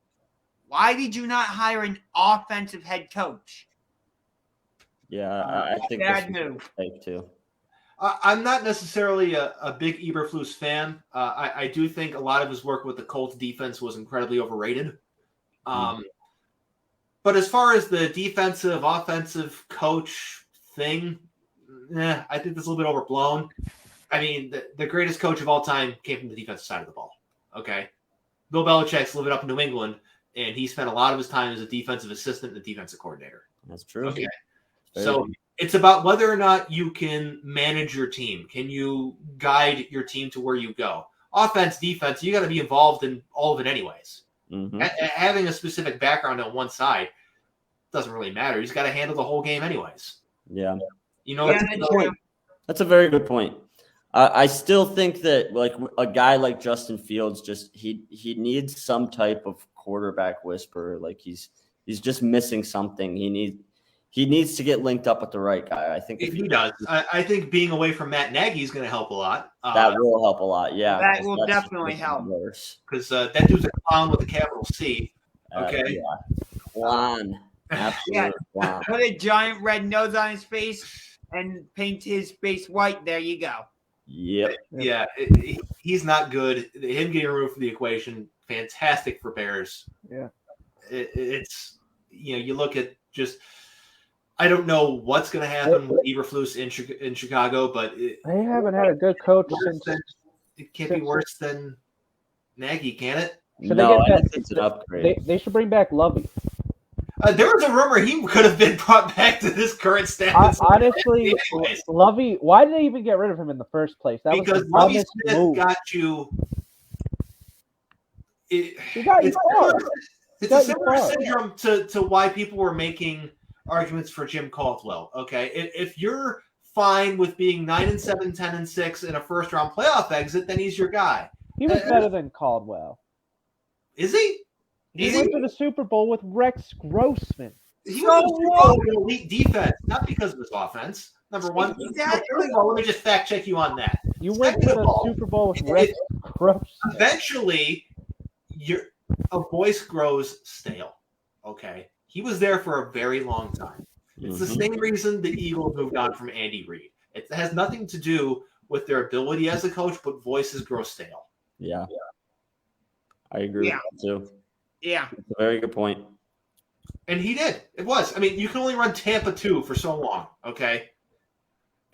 Why did you not hire an offensive head coach? Yeah, I think bad this move. Fake too. I'm not necessarily a big Eberflus fan. I do think a lot of his work with the Colts defense was incredibly overrated. But as far as the defensive, offensive coach thing, I think that's a little bit overblown. I mean, the greatest coach of all time came from the defensive side of the ball. Okay. Bill Belichick's living up in New England, and he spent a lot of his time as a defensive assistant and a defensive coordinator. That's true. Okay. So it's about whether or not you can manage your team. Can you guide your team to where you go? Offense, defense, you got to be involved in all of it anyways. Mm-hmm. Having a specific background on one side doesn't really matter. He's got to handle the whole game anyways. Yeah. You know, That's a very good point. I still think that like a guy like Justin Fields, just he needs some type of quarterback whisperer. Like he's just missing something. He needs to get linked up with the right guy. I think if he does, I think being away from Matt Nagy is going to help a lot. That will help a lot. Yeah, that will definitely help. Because that dude's a clown with a capital C. Okay, yeah. Clown. Absolutely. Clown. Put a giant red nose on his face and paint his face white. There you go. Yep. Yeah, he's not good. Him getting removed from the equation, fantastic for Bears. Yeah, it's you look at just. I don't know what's going to happen with Eberflus in Chicago, but they haven't had a good coach since. It can't be worse than Nagy, can it? No, I think it's an upgrade. They should bring back Lovey. There was a rumor he could have been brought back to this current status. Honestly, Lovey, why did they even get rid of him in the first place? That because was Lovey Smith got you. It's a similar syndrome to why people were making arguments for Jim Caldwell. Okay, if you're fine with being 9-7, 10-6 in a first-round playoff exit, then he's your guy. He was better than Caldwell. Is he? He went to the Super Bowl with Rex Grossman. He went to the Super Bowl with elite defense, not because of his offense. Number one. Exactly. Let me just fact check you on that. You went to the Super Bowl with Rex Grossman. Eventually, a voice grows stale. Okay. He was there for a very long time. It's the same reason the Eagles moved on from Andy Reid. It has nothing to do with their ability as a coach, but voices grow stale. Yeah. I agree with that too. Yeah. It's a very good point. And he did. It was. I mean, you can only run Tampa 2 for so long, okay?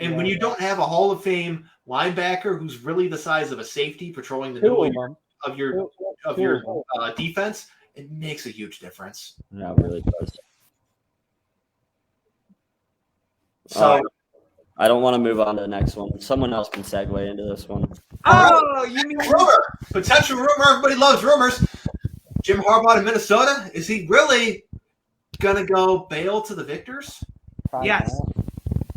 And when you don't have a Hall of Fame linebacker who's really the size of a safety patrolling the Two middle of them. of your defense, it makes a huge difference. Yeah, it really does. So I don't want to move on to the next one. Someone else can segue into this one. Oh, you mean rumor, potential rumor. Everybody loves rumors. Jim Harbaugh to Minnesota. Is he really gonna go bail to the victors? Probably Yes. not.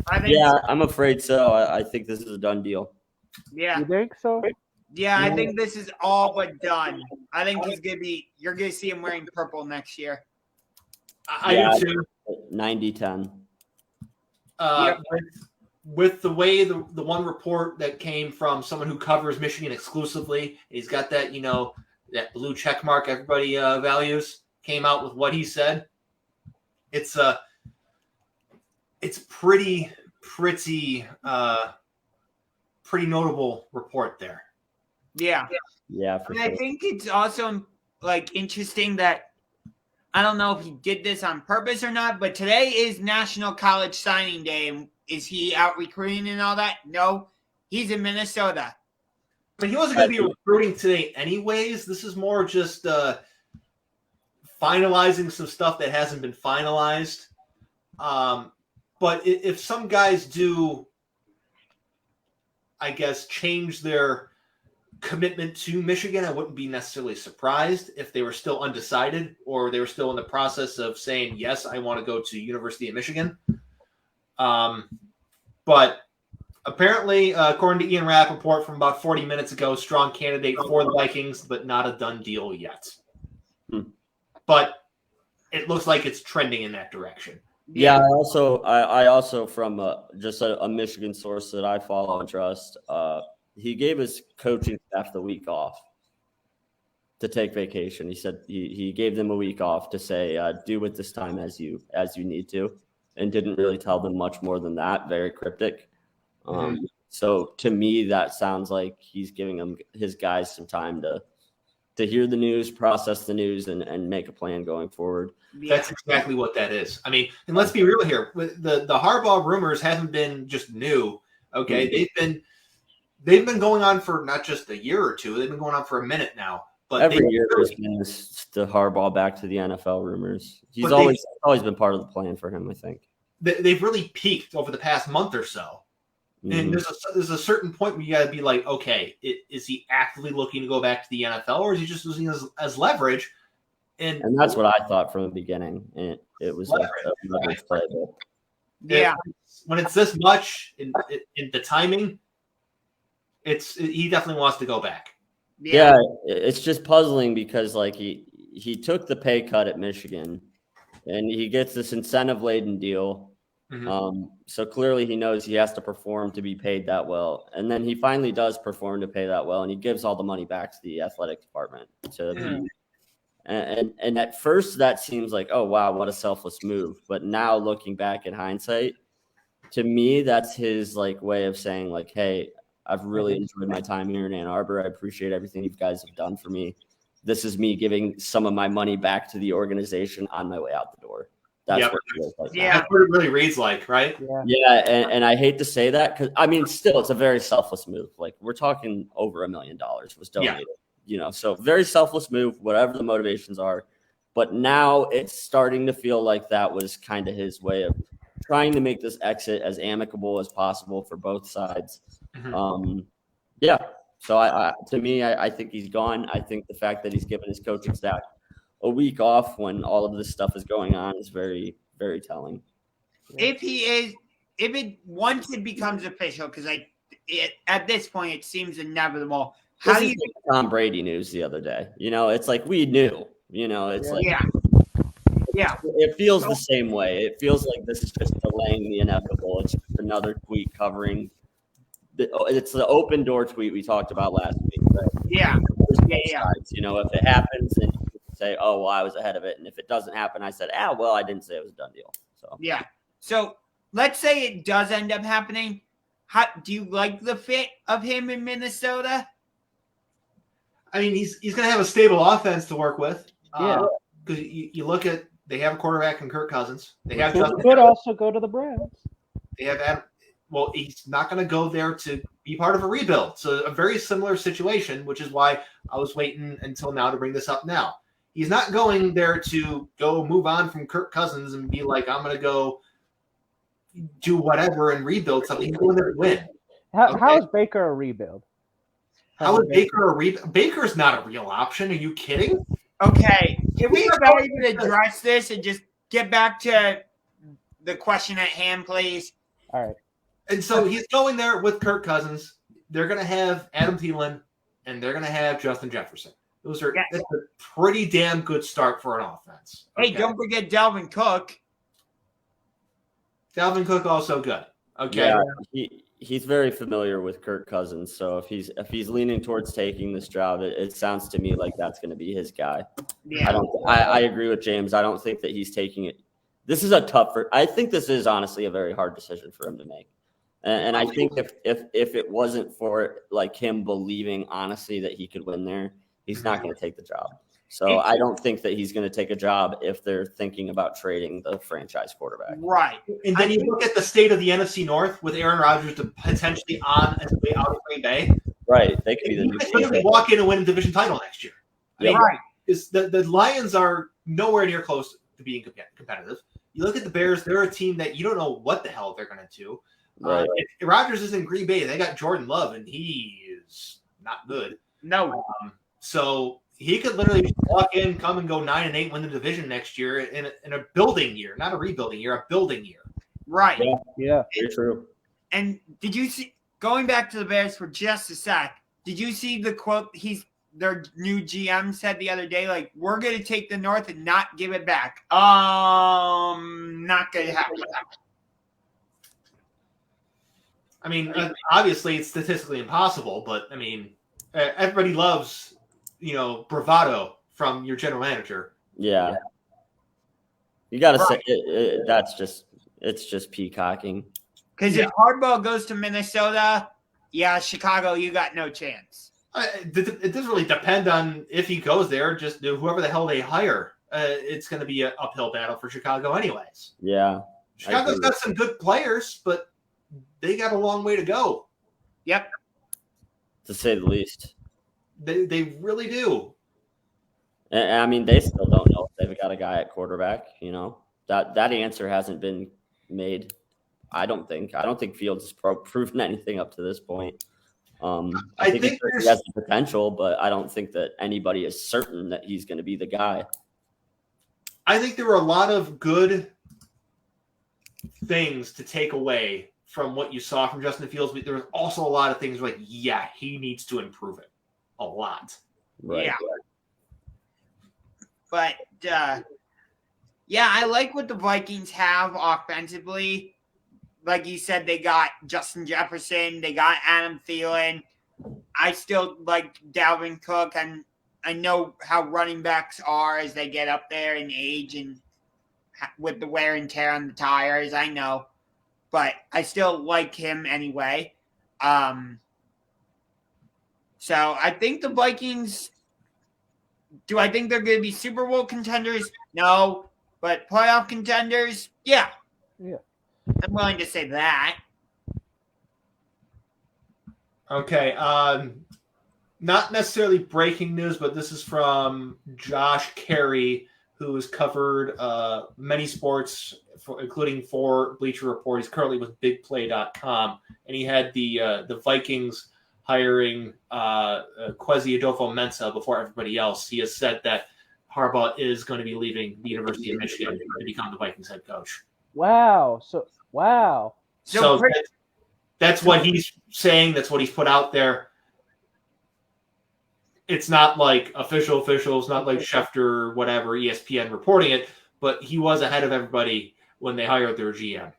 I think Yeah, I'm afraid so. I think this is a done deal. yeah. You think so? Yeah, I think this is all but done. I think you're gonna see him wearing purple next year. I do too. 90-10. With the way the one report that came from someone who covers Michigan exclusively, he's got that, that blue check mark everybody values, came out with what he said. It's pretty notable report there. Yeah. Yeah, for And sure. I think it's also interesting that I don't know if he did this on purpose or not, but today is National College Signing Day. And is he out recruiting and all that? No, he's in Minnesota. But he wasn't going to be recruiting today anyways. This is more just finalizing some stuff that hasn't been finalized. But if some guys do, I guess, change their commitment to Michigan, I wouldn't be necessarily surprised if they were still undecided or they were still in the process of saying, yes, I want to go to University of Michigan. But apparently, according to Ian Rappaport from about 40 minutes ago, strong candidate for the Vikings, but not a done deal yet. But it looks like it's trending in that direction. Yeah, I also from just a Michigan source that I follow and trust, he gave his coaching staff the week off to take vacation. He said he gave them a week off to say, do it this time as you need to, and didn't really tell them much more than that. Very cryptic. So to me, that sounds like he's giving his guys some time to hear the news, process the news, and make a plan going forward. Yeah. That's exactly what that is. I mean, and let's be real here. The Harbaugh rumors haven't been just new. Okay, they've been going on for not just a year or two. They've been going on for a minute now. But every year there's been the Harbaugh back to the NFL rumors. He's always been part of the plan for him, I think. They've really peaked over the past month or so. And there's a certain point where you got to be like, okay, is he actively looking to go back to the NFL, or is he just using it as leverage? And that's what I thought from the beginning. And it was a leverage play. Yeah. When it's this much in the timing, he definitely wants to go back. Yeah, it's just puzzling because he took the pay cut at Michigan, and he gets this incentive-laden deal. So clearly he knows he has to perform to be paid that well. And then he finally does perform to pay that well, and he gives all the money back to the athletic department. And at first that seems like, oh, wow, what a selfless move. But now looking back in hindsight, to me, that's his way of saying hey, I've really enjoyed my time here in Ann Arbor. I appreciate everything you guys have done for me. This is me giving some of my money back to the organization on my way out the door. That's what it feels like. Yeah. That's what it really reads like, right? Yeah, and I hate to say that because, still, it's a very selfless move. We're talking over $1 million was donated. So very selfless move, whatever the motivations are. But now it's starting to feel like that was kind of his way of trying to make this exit as amicable as possible for both sides. So I think he's gone. I think the fact that he's given his coaching staff a week off when all of this stuff is going on is very, very telling. Once it becomes official, because at this point it seems inevitable. This is like Tom Brady news the other day. It's like we knew. It's it feels the same way. It feels like this is just delaying the inevitable. It's just another tweet covering. It's the open door tweet we talked about last week. Right? Yeah. Sides. If it happens, then you can say, "Oh, well, I was ahead of it," and if it doesn't happen, I said, well, I didn't say it was a done deal." So yeah. So let's say it does end up happening. How do you like the fit of him in Minnesota? I mean, he's going to have a stable offense to work with. Yeah. Because you look at, they have a quarterback in Kirk Cousins. They have Who could also go to the Browns. They have Adam. Well, he's not going to go there to be part of a rebuild. So a very similar situation, which is why I was waiting until now to bring this up now. He's not going there to go move on from Kirk Cousins and be like, I'm going to go do whatever and rebuild something. He's going there to win. How is Baker a rebuild? How is Baker a rebuild? Baker's not a real option. Are you kidding? Okay, can we even address this and just get back to the question at hand, please? All right. And so he's going there with Kirk Cousins. They're going to have Adam Thielen, and they're going to have Justin Jefferson. That's a pretty damn good start for an offense. Okay? Hey, don't forget Dalvin Cook. Dalvin Cook also good. Okay. Yeah, he's very familiar with Kirk Cousins, so if he's leaning towards taking this job, it sounds to me like that's going to be his guy. Yeah. I agree with James. I don't think that he's taking it. This is I think this is honestly a very hard decision for him to make. And I think if it wasn't for like him believing honestly that he could win there, he's not going to take the job. So I don't think that he's going to take a job if they're thinking about trading the franchise quarterback. Right. And then you look at the state of the NFC North with Aaron Rodgers potentially on his way out of Green Bay. Right. They could be the new team. Walk in and win a division title next year. Right. The Lions are nowhere near close to being competitive. You look at the Bears; they're a team that you don't know what the hell they're going to do. Right. If Rodgers is in Green Bay, they got Jordan Love, and he is not good. No. So he could literally just walk in, come and go 9-8, win the division next year in a building year, not a rebuilding year, a building year. Right. Yeah. Very true. And did you see, going back to the Bears for just a sec, did you see the quote their new GM said the other day, like, we're going to take the North and not give it back? Not going to happen. I mean, obviously it's statistically impossible, but I mean, everybody loves, bravado from your general manager. Yeah. You got to say it's just peacocking. Because if Hardball goes to Minnesota, Chicago, you got no chance. It doesn't really depend on if he goes there. Just whoever the hell they hire, it's going to be an uphill battle for Chicago anyways. Yeah. Chicago's got some good players, but they got a long way to go. Yep. To say the least. They really do. I mean, they still don't know if they've got a guy at quarterback. That answer hasn't been made. I don't think Fields has proven anything up to this point. I think he has the potential, but I don't think that anybody is certain that he's going to be the guy. I think there were a lot of good things to take away from what you saw from Justin Fields, but there was also a lot of things like, he needs to improve it a lot. Right. Yeah. But, I like what the Vikings have offensively. Like you said, they got Justin Jefferson. They got Adam Thielen. I still like Dalvin Cook. And I know how running backs are as they get up there in age and with the wear and tear on the tires. I know. But I still like him anyway. So I think the Vikings, do I think they're going to be Super Bowl contenders? No. But playoff contenders? Yeah. Yeah. I'm willing to say that. Okay. Not necessarily breaking news, but this is from Josh Carey, who has covered many sports, including for Bleacher Report. He's currently with BigPlay.com, and he had the Vikings hiring Kwesi Adolfo-Mensah before everybody else. He has said that Harbaugh is going to be leaving the University of Michigan to become the Vikings head coach. Wow. So that's what he's saying. That's what he's put out there. It's not like officials, not like Schefter or whatever, ESPN reporting it, but he was ahead of everybody when they hired their GM.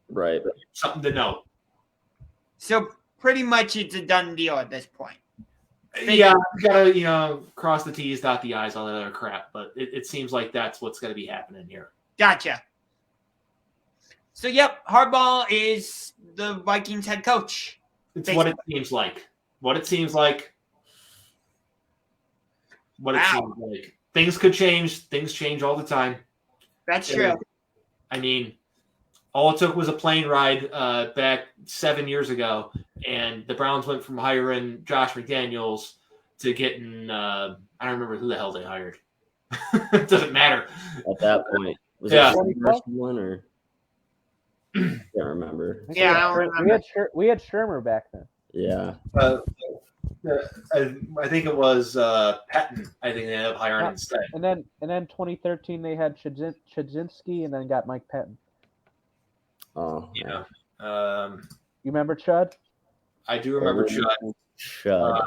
Right. Something to note. So pretty much it's a done deal at this point. Yeah, you gotta, cross the T's, dot the I's, all that other crap, but it seems like that's what's going to be happening here. Gotcha. So, Harbaugh is the Vikings head coach. It's basically what it seems like. It seems like. Things could change. Things change all the time. That's true. I mean, All it took was a plane ride back 7 years ago, and the Browns went from hiring Josh McDaniels to getting I don't remember who the hell they hired. It doesn't matter. At that point. Was Yeah. it the first one or I can't remember. Yeah, I don't remember. We had Shermer back then. Yeah. I think it was Patton. I think they ended up hiring instead. And then 2013 they had Chudzinski and then got Mike Patton. Oh, Yeah. You remember Chud? I do remember Chud. Chud.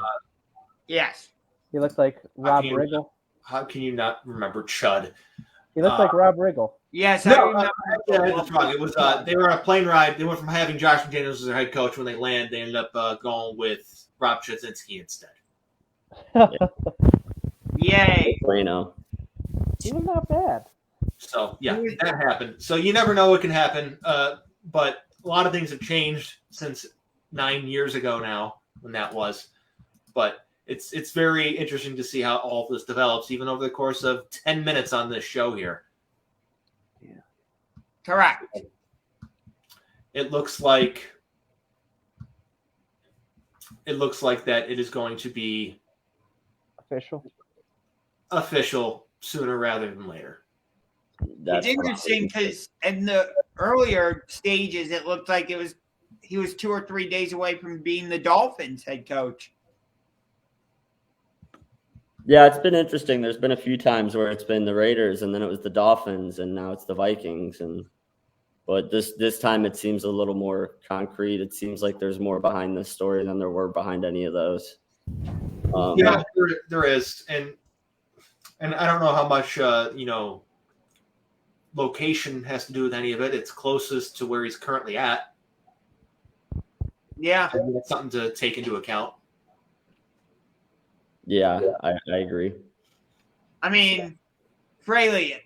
Yes. He looked like Rob can you- Riggle. How can you not remember Chud? He looked like Rob Riggle. Yes, I No, remember. that's wrong. It was they were on a plane ride. They went from having Josh McDaniels as their head coach. When they landed, they ended up going with Rob Chudzinski instead. Yay. Plano. He was not bad. So yeah, that happened. So you never know what can happen. But a lot of things have changed since 9 years ago now, when that was. But it's very interesting to see how all of this develops, even over the course of 10 minutes on this show here. Correct. It looks like that it is going to be official sooner rather than later. That's It's interesting because in the earlier stages, it looked like he was 2 or 3 days away from being the Dolphins head coach. Yeah, it's been interesting. There's been a few times where it's been the Raiders, and then it was the Dolphins, and now it's the Vikings. But this time it seems a little more concrete. It seems like there's more behind this story than there were behind any of those. Yeah, there is, and I don't know how much location has to do with any of it. It's closest to where he's currently at. Yeah. That's something to take into account. Yeah, I agree. I mean, Fraley,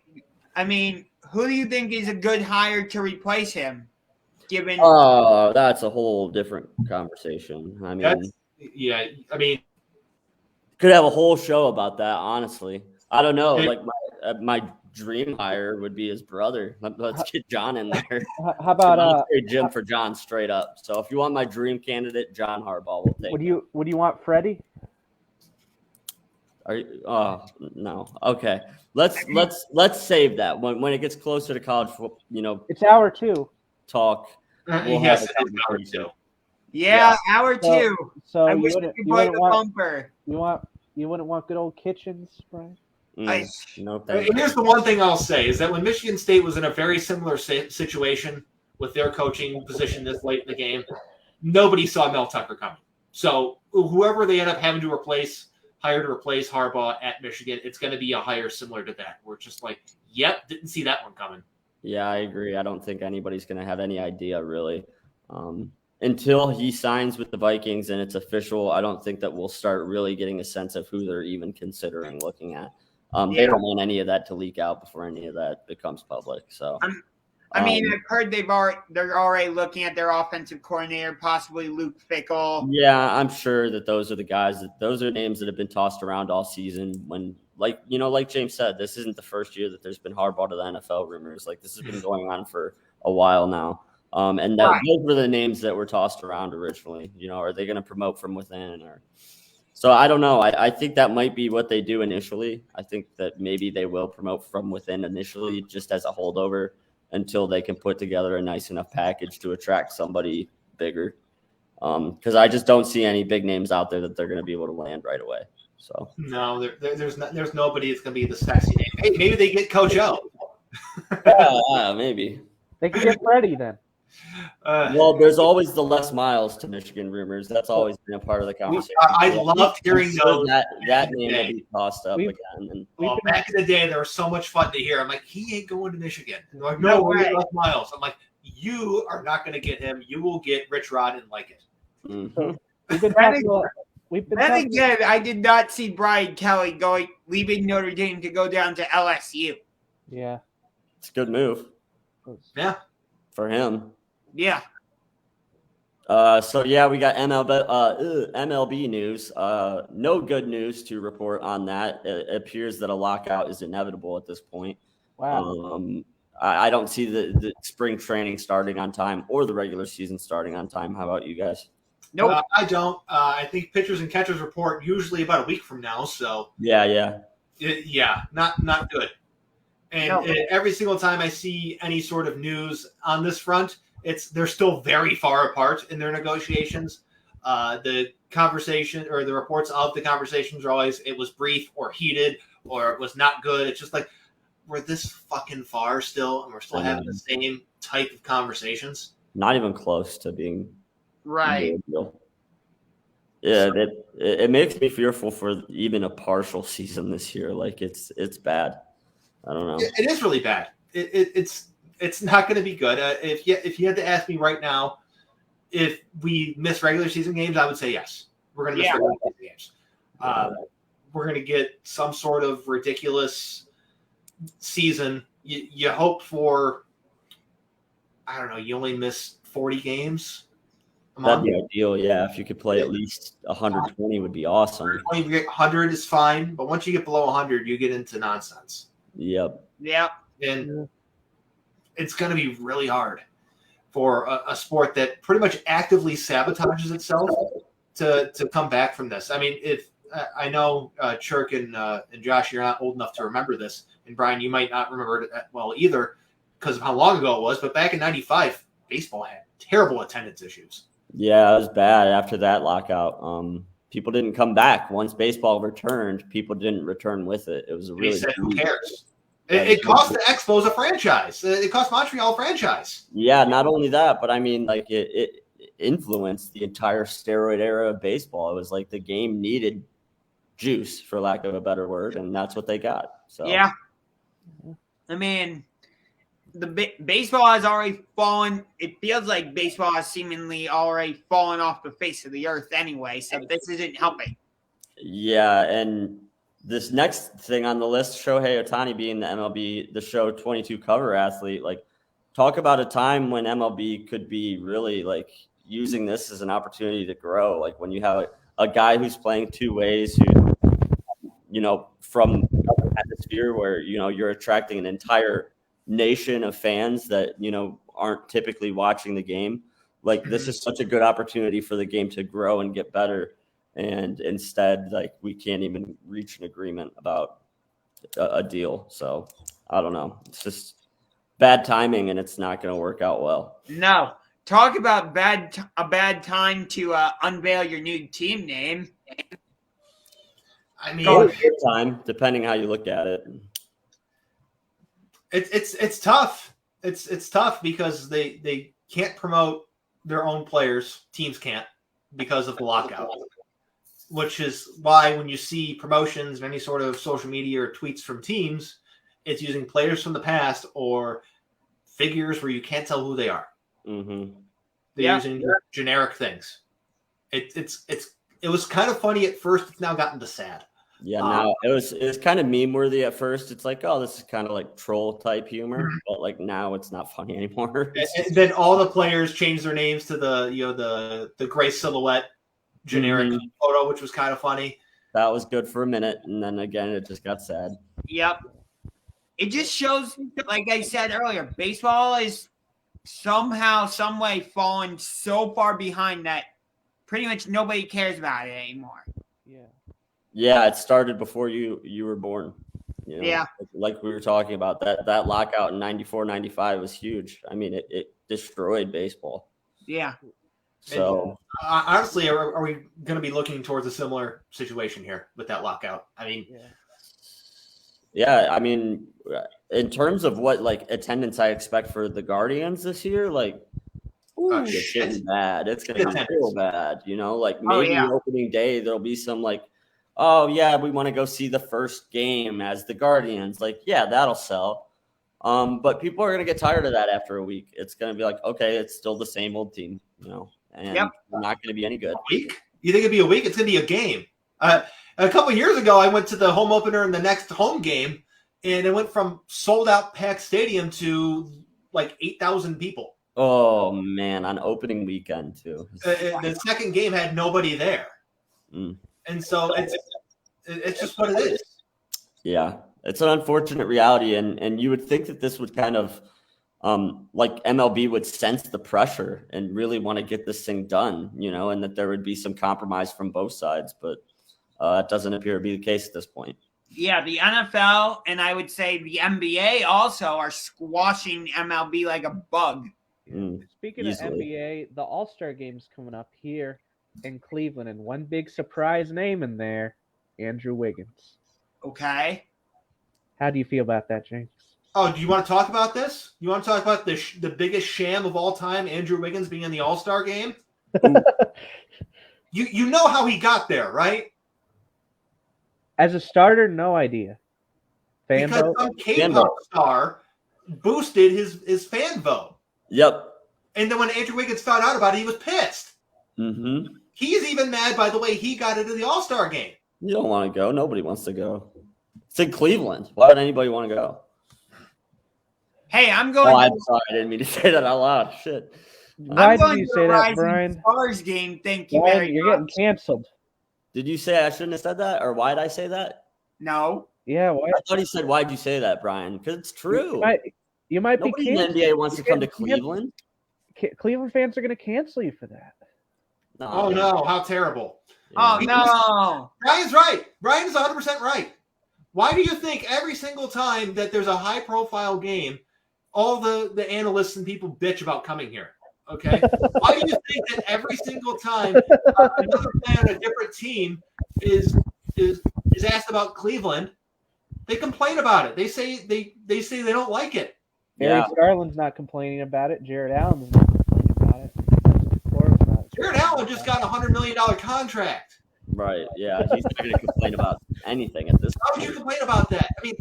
who do you think is a good hire to replace him? Given Oh, that's a whole different conversation. I mean, could have a whole show about that. Honestly, I don't know. Like my dream hire would be his brother. Let's get John in there. How about Jim for John straight up? So if you want my dream candidate, John Harbaugh will take. Would you want Freddie? Are you, no. Okay. Let's save that when it gets closer to college. It's hour 2. Talk. We'll Yes, have it is hour 2. Yeah, hour 2. So I you wish we wouldn't, could you play wouldn't the want bumper. you wouldn't want good old Kitchens, Brian? No, thank you. Here's the one thing I'll say is that when Michigan State was in a very similar situation with their coaching position this late in the game, nobody saw Mel Tucker coming. So whoever they end up having to hire to replace Harbaugh at Michigan, it's going to be a hire similar to that. We're just like, yep, didn't see that one coming. Yeah, I agree. I don't think anybody's going to have any idea really. Until he signs with the Vikings and it's official, I don't think that we'll start really getting a sense of who they're even considering looking at. They don't want any of that to leak out before any of that becomes public. So, I've heard they're already looking at their offensive coordinator, possibly Luke Fickell. Yeah, I'm sure that those are the guys. Those are names that have been tossed around all season. When, like James said, this isn't the first year that there's been Harbaugh to the NFL rumors. Like this has been going on for a while now. Those were the names that were tossed around originally. Are they going to promote from within or? So I don't know. I think that might be what they do initially. I think that maybe they will promote from within initially, just as a holdover until they can put together a nice enough package to attract somebody bigger. Because I just don't see any big names out there that they're going to be able to land right away. So no, there's nobody that's going to be the sexy name. Hey, maybe they get Coach O. Maybe they could get Freddie then. Well, there's always the Les Miles to Michigan rumors. That's always been a part of the conversation. I loved hearing those. That name will be tossed up again. Back in the day, they were so much fun to hear. I'm like, he ain't going to Michigan. They're like, no way, Les Miles. I'm like, you are not going to get him. You will get Rich Rod and like it. Mm-hmm. Then again, I did not see Brian Kelly leaving Notre Dame to go down to LSU. Yeah, it's a good move. Yeah, for him. Yeah. We got MLB news. No good news to report on that. It appears that a lockout is inevitable at this point. Wow. I don't see the spring training starting on time or the regular season starting on time. How about you guys? Nope. I don't. I think pitchers and catchers report usually about a week from now. So Yeah. Not good. And every single time I see any sort of news on this front, they're still very far apart in their negotiations. The conversation or the reports of the conversations are always it was brief or heated or it was not good. It's just like we're this fucking far still, and we're still having the same type of conversations. Not even close to being right. Yeah, it makes me fearful for even a partial season this year. Like it's bad. I don't know. It is really bad. It's not going to be good. If you had to ask me right now, if we miss regular season games, I would say yes. We're going to miss regular season games. We're going to get some sort of ridiculous season. You hope for, I don't know, you only miss 40 games a month. That'd be ideal, yeah. If you could play at least 120 would be awesome. 100 is fine, but once you get below 100, you get into nonsense. Yep. And it's going to be really hard for a sport that pretty much actively sabotages itself to come back from this. I mean, if I know Churk and Josh, you're not old enough to remember this, and Bryan, you might not remember it well either because of how long ago it was, but back in 95, baseball had terrible attendance issues. Yeah, it was bad after that lockout. People didn't come back. Once baseball returned, people didn't return with it. It was a really who cares? It cost the Expos a franchise. It cost Montreal a franchise. Yeah, not only that, but I mean, like it influenced the entire steroid era of baseball. It was like the game needed juice, for lack of a better word, and that's what they got. So yeah, I mean, the baseball has already fallen. It feels like baseball has seemingly already fallen off the face of the earth anyway. So this isn't helping. Yeah, and this next thing on the list, Shohei Otani being the MLB, the show 22 cover athlete, like talk about a time when MLB could be really like using this as an opportunity to grow. Like when you have a guy who's playing two ways, who, you know, from an atmosphere where, you know, you're attracting an entire nation of fans that, you know, aren't typically watching the game. Like this is such a good opportunity for the game to grow and get better. And instead, like, we can't even reach an agreement about a deal. So I don't know. It's just bad timing, and it's not going to work out well. No. Talk about a bad time to unveil your new team name. I mean, a good time, depending how you look at it. It's tough. It's tough because they can't promote their own players. Teams can't because of the lockout. Which is why when you see promotions and any sort of social media or tweets from teams, it's using players from the past or figures where you can't tell who they are. Mm-hmm. They're using generic things. It was kind of funny at first. It's now gotten to sad. Yeah, now it was kind of meme worthy at first. It's like, oh, this is kind of like troll type humor, but like now it's not funny anymore. And then all the players changed their names to the gray silhouette generic photo, which was kind of funny. That was good for a minute, and then again it just got sad. Yep. It just shows, like I said earlier, baseball is somehow, some way falling so far behind that pretty much nobody cares about it anymore. Yeah, it started before you were born. You know? Yeah. Like we were talking about, that lockout in 94, 95 was huge. I mean, it destroyed baseball. Yeah. So honestly, are we going to be looking towards a similar situation here with that lockout? I mean, yeah, I mean, in terms of what like attendance I expect for the Guardians this year, like, it's getting bad. It's going to be real bad. You know, like maybe opening day there'll be some like, oh yeah, we want to go see the first game as the Guardians. Like, yeah, that'll sell. But people are going to get tired of that after a week. It's going to be like, okay, it's still the same old team, you know. And they're not going to be any good. A week? You think it'd be a week? It's going to be a game. A couple of years ago, I went to the home opener in the next home game, and it went from sold-out packed stadium to like 8,000 people. Oh, man, on opening weekend, too. The second game had nobody there. And so it's just what it is. Yeah, It's an unfortunate reality, and you would think that this would kind of like MLB would sense the pressure and really want to get this thing done, and that there would be some compromise from both sides, but it doesn't appear to be the case at this point. Yeah, the NFL and I would say the NBA also are squashing MLB like a bug. Speaking easily. of NBA, the All-Star game's coming up here in Cleveland, and one big surprise name in there, Andrew Wiggins. Okay. How do you feel about that, James? Oh, do you want to talk about this? You want to talk about the biggest sham of all time, Andrew Wiggins being in the All-Star game? You know how he got there, right? As a starter, no idea. Fan Because vote? some K-pop star boosted his fan vote. Yep. And then when Andrew Wiggins found out about it, he was pissed. Mm-hmm. He's even mad by the way he got into the All-Star game. You don't want to go. Nobody wants to go. It's in Cleveland. Why would anybody want to go? Hey, I'm going. Oh, I'm sorry. I didn't mean to say that out loud. Shit. Why I'm going did you to say the that, Rising Brian? Stars game. Thank you Brian, very you're much. getting canceled. Did you say I shouldn't have said that? Or why did I say that? No. Yeah, why? I thought he said, why'd you say that, Brian? Because it's true. You might be Nobody in canceled. the NBA wants to come to You're getting Cleveland. Cleveland fans are going to cancel you for that. No. Oh, no. How terrible. Oh, no. Brian's right. Brian's 100% right. Why do you think every single time that there's a high-profile game, all the analysts and people bitch about coming here? Okay? Why do you think that every single time another player on a different team is asked about Cleveland, they complain about it. They say they don't like it. Barry Yeah. Garland's not complaining about it. Jared Allen's not complaining about it. Jared Allen just got a $100 million contract. Right. Yeah. He's not going to complain about anything at this How would point. you complain about that? I mean,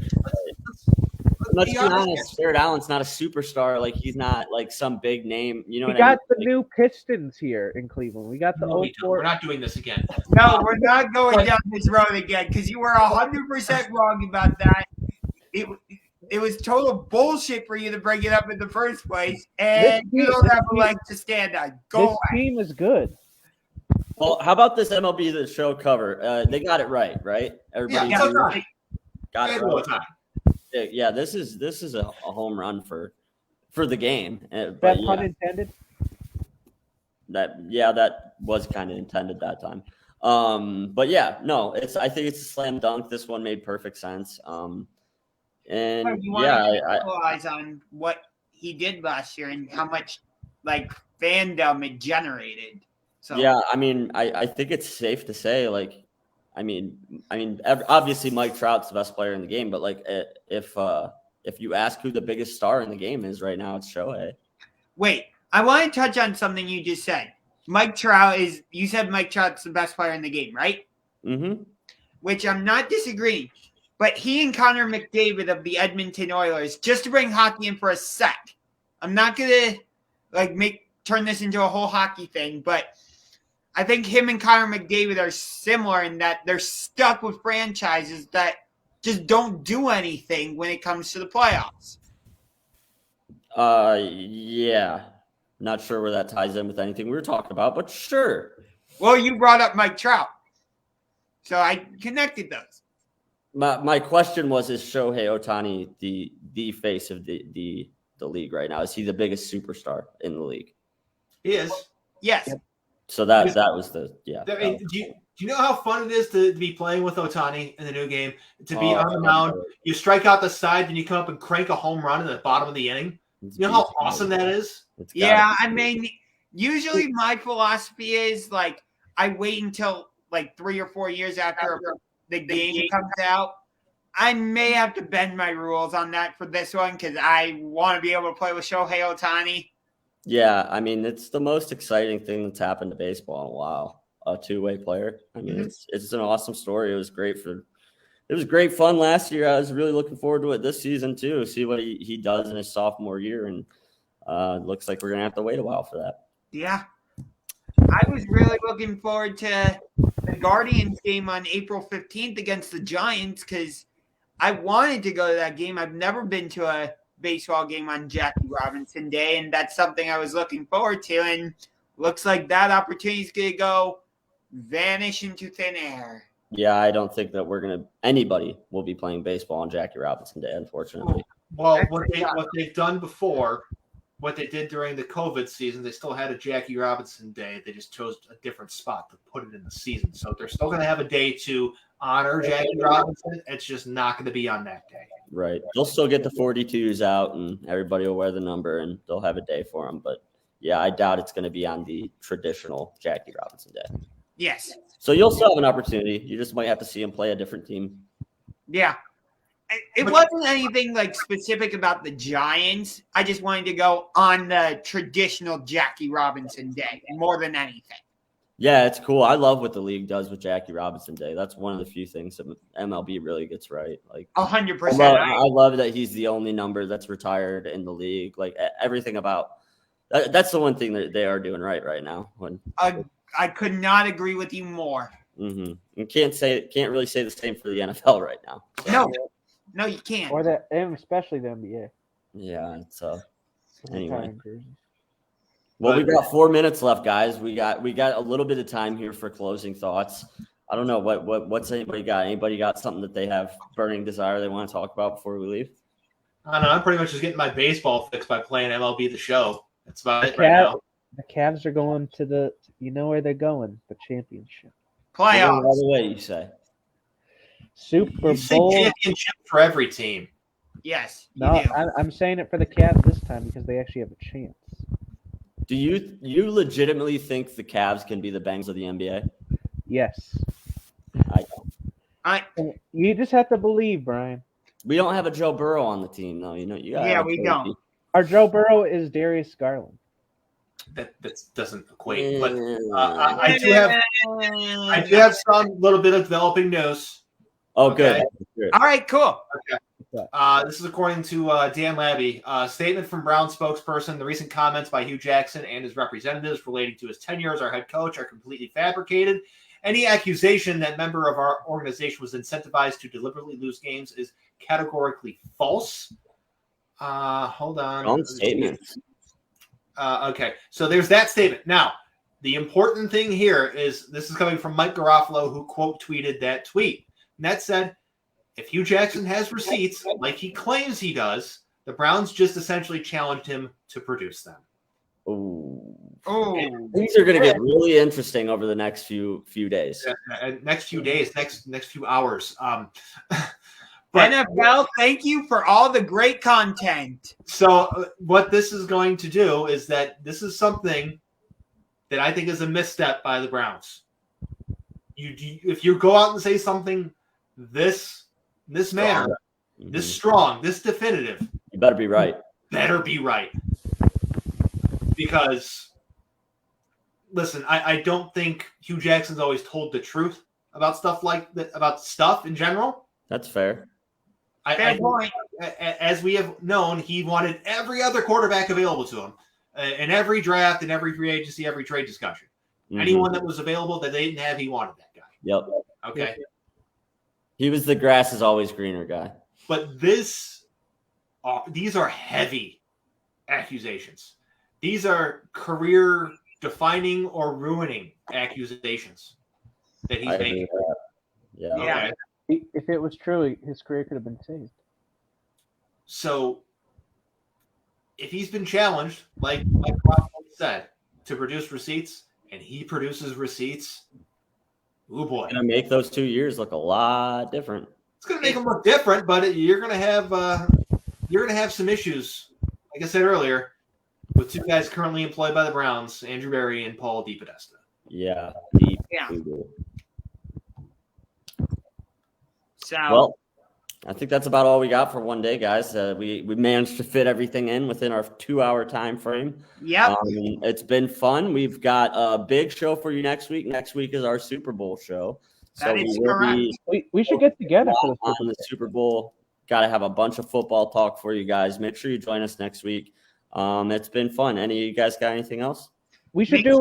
Let's be honest. Jared Allen's not a superstar. Like, he's not like some big name. You know We what I mean? got the new Pistons here in Cleveland. We got the No, we don't. We're 04. not doing this again. No, we're not going down this road again because you were 100% wrong about that. It was total bullshit for you to bring it up in the first place, and you don't have a leg to stand on. Go This away. team is good. Well, how about this MLB The Show cover? They got it right? Everybody Yeah, Otani. got it Andrew right. Otani. Yeah, this is a home run for the game. But That yeah, pun intended. that was kind of intended that time. But yeah, no, I think it's a slam dunk. This one made perfect sense. And You want yeah, to capitalize on what he did last year and how much like fandom it generated. So yeah, I mean, I think it's safe to say, like, I mean, obviously Mike Trout's the best player in the game, but like, if you ask who the biggest star in the game is right now, it's Shohei. Wait, I want to touch on something you just said. You said Mike Trout's the best player in the game, right? Mm-hmm. Which I'm not disagreeing. But he and Connor McDavid of the Edmonton Oilers, just to bring hockey in for a sec. I'm not gonna turn this into a whole hockey thing, but I think him and Connor McDavid are similar in that they're stuck with franchises that just don't do anything when it comes to the playoffs. Yeah. Not sure where that ties in with anything we were talking about, but sure. Well, you brought up Mike Trout, so I connected those. My question was: is Shohei Otani the face of the league right now? Is he the biggest superstar in the league? He is. Yes. So that was the I mean, do you know how fun it is to be playing with Otani in the new game? To be on the mound, you strike out the side, then you come up and crank a home run in the bottom of the inning. You know how awesome that is? Yeah, I mean, usually my philosophy is like I wait until like 3 or 4 years after the game comes out. I may have to bend my rules on that for this one because I want to be able to play with Shohei Otani. Yeah, I mean, it's the most exciting thing that's happened to baseball in a while. A two-way player. I mean, it's an awesome story. It was great fun last year. I was really looking forward to it this season too. See what he does in his sophomore year, and it looks like we're gonna have to wait a while for that. Yeah. I was really looking forward to the Guardians game on April 15th against the Giants because I wanted to go to that game. I've never been to a baseball game on Jackie Robinson Day, and that's something I was looking forward to. And looks like that opportunity is going to vanish into thin air. Yeah, I don't think that anybody will be playing baseball on Jackie Robinson Day, unfortunately. Well, what they've done before, what they did during the COVID season, they still had a Jackie Robinson Day. They just chose a different spot to put it in the season. So they're still going to have a day to honor Jackie Robinson. It's just not going to be on that day. Right. They'll still get the 42s out, and everybody will wear the number, and they'll have a day for them. But, yeah, I doubt it's going to be on the traditional Jackie Robinson Day. Yes. So you'll still have an opportunity. You just might have to see him play a different team. Yeah. It wasn't anything like specific about the Giants. I just wanted to go on the traditional Jackie Robinson Day more than anything. Yeah, it's cool. I love what the league does with Jackie Robinson Day. That's one of the few things that MLB really gets right. Like 100%. I love that he's the only number that's retired in the league. Like everything about that's the one thing that they are doing right now. When I could not agree with you more. Mm-hmm. You can't really say the same for the NFL right now. So. No, you can't. Or especially the NBA. Yeah, it's anyway. Well, we got 4 minutes left, guys. We got a little bit of time here for closing thoughts. I don't know what's anybody got. Anybody got something that they have burning desire they want to talk about before we leave? I don't know. I'm pretty much just getting my baseball fix by playing MLB The Show. That's about it right now. The Cavs are going to where they're going, the championship. Playoffs. By the way, you say. Super Bowl championship for every team. Yes. No, I'm saying it for the Cavs this time because they actually have a chance. Do you legitimately think the Cavs can be the Bangs of the NBA? Yes. I don't. You just have to believe, Brian. We don't have a Joe Burrow on the team, though. We don't. Our Joe Burrow is Darius Garland. That doesn't equate, but I do have some little bit of developing news. Oh, good. Okay. All right, cool. Okay. This is according to Dan Labby. Statement from Brown spokesperson: the recent comments by Hugh Jackson and his representatives relating to his tenure as our head coach are completely fabricated. Any accusation that member of our organization was incentivized to deliberately lose games is categorically false. Hold on. Wrong statement. Okay, so there's that statement. Now, the important thing here is this is coming from Mike Garofalo, who quote tweeted that tweet. And that said, if Hugh Jackson has receipts, like he claims he does, the Browns just essentially challenged him to produce them. Oh, Oh, things are going to get really interesting over the next few days. Next few days, next few hours. But NFL, thank you for all the great content. So what this is going to do is that this is something that I think is a misstep by the Browns. If you go out and say something this manner, this strong, this definitive, you better be right. Better be right. Because, listen, I don't think Hugh Jackson's always told the truth about stuff like that, about stuff in general. That's fair. Fair point. As we have known, he wanted every other quarterback available to him in every draft, in every free agency, every trade discussion. Mm-hmm. Anyone that was available that they didn't have, he wanted that guy. Yep. Okay. He was the grass is always greener guy. But these are heavy accusations. These are career-defining or ruining accusations that he's making. Yeah. Okay. If it was true, his career could have been saved. So, if he's been challenged, like Rob said, to produce receipts, and he produces receipts, oh boy, it's gonna make those 2 years look a lot different. It's gonna make them look different, but you're gonna have some issues. Like I said earlier, with two guys currently employed by the Browns, Andrew Berry and Paul DePodesta. Yeah. So, well, I think that's about all we got for one day, guys. We managed to fit everything in within our 2-hour time frame. Yep. It's been fun. We've got a big show for you next week. Next week is our Super Bowl show. That is correct. We should get together for the Super Bowl. Got to have a bunch of football talk for you guys. Make sure you join us next week. It's been fun. Any of you guys got anything else? We should do.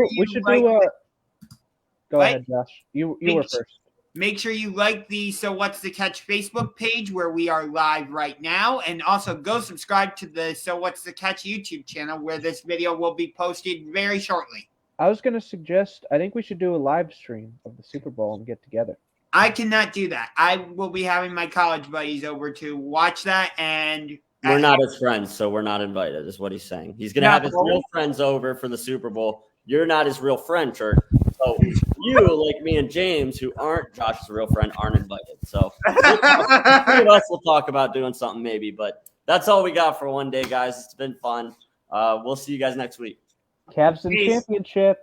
Go ahead, Josh. You were first. Make sure you like the So What's the Catch Facebook page where we are live right now. And also go subscribe to the So What's the Catch YouTube channel where this video will be posted very shortly. I was going to suggest, I think we should do a live stream of the Super Bowl and get together. I cannot do that. I will be having my college buddies over to watch that, and We're not his friends, so we're not invited, is what he's saying. He's going to have his real friends over for the Super Bowl. You're not his real friend, Churk. So you, like me and James, who aren't Josh's real friend, aren't invited. So three of us will talk about doing something maybe, but that's all we got for one day, guys. It's been fun. We'll see you guys next week. Cavs in Peace. championship.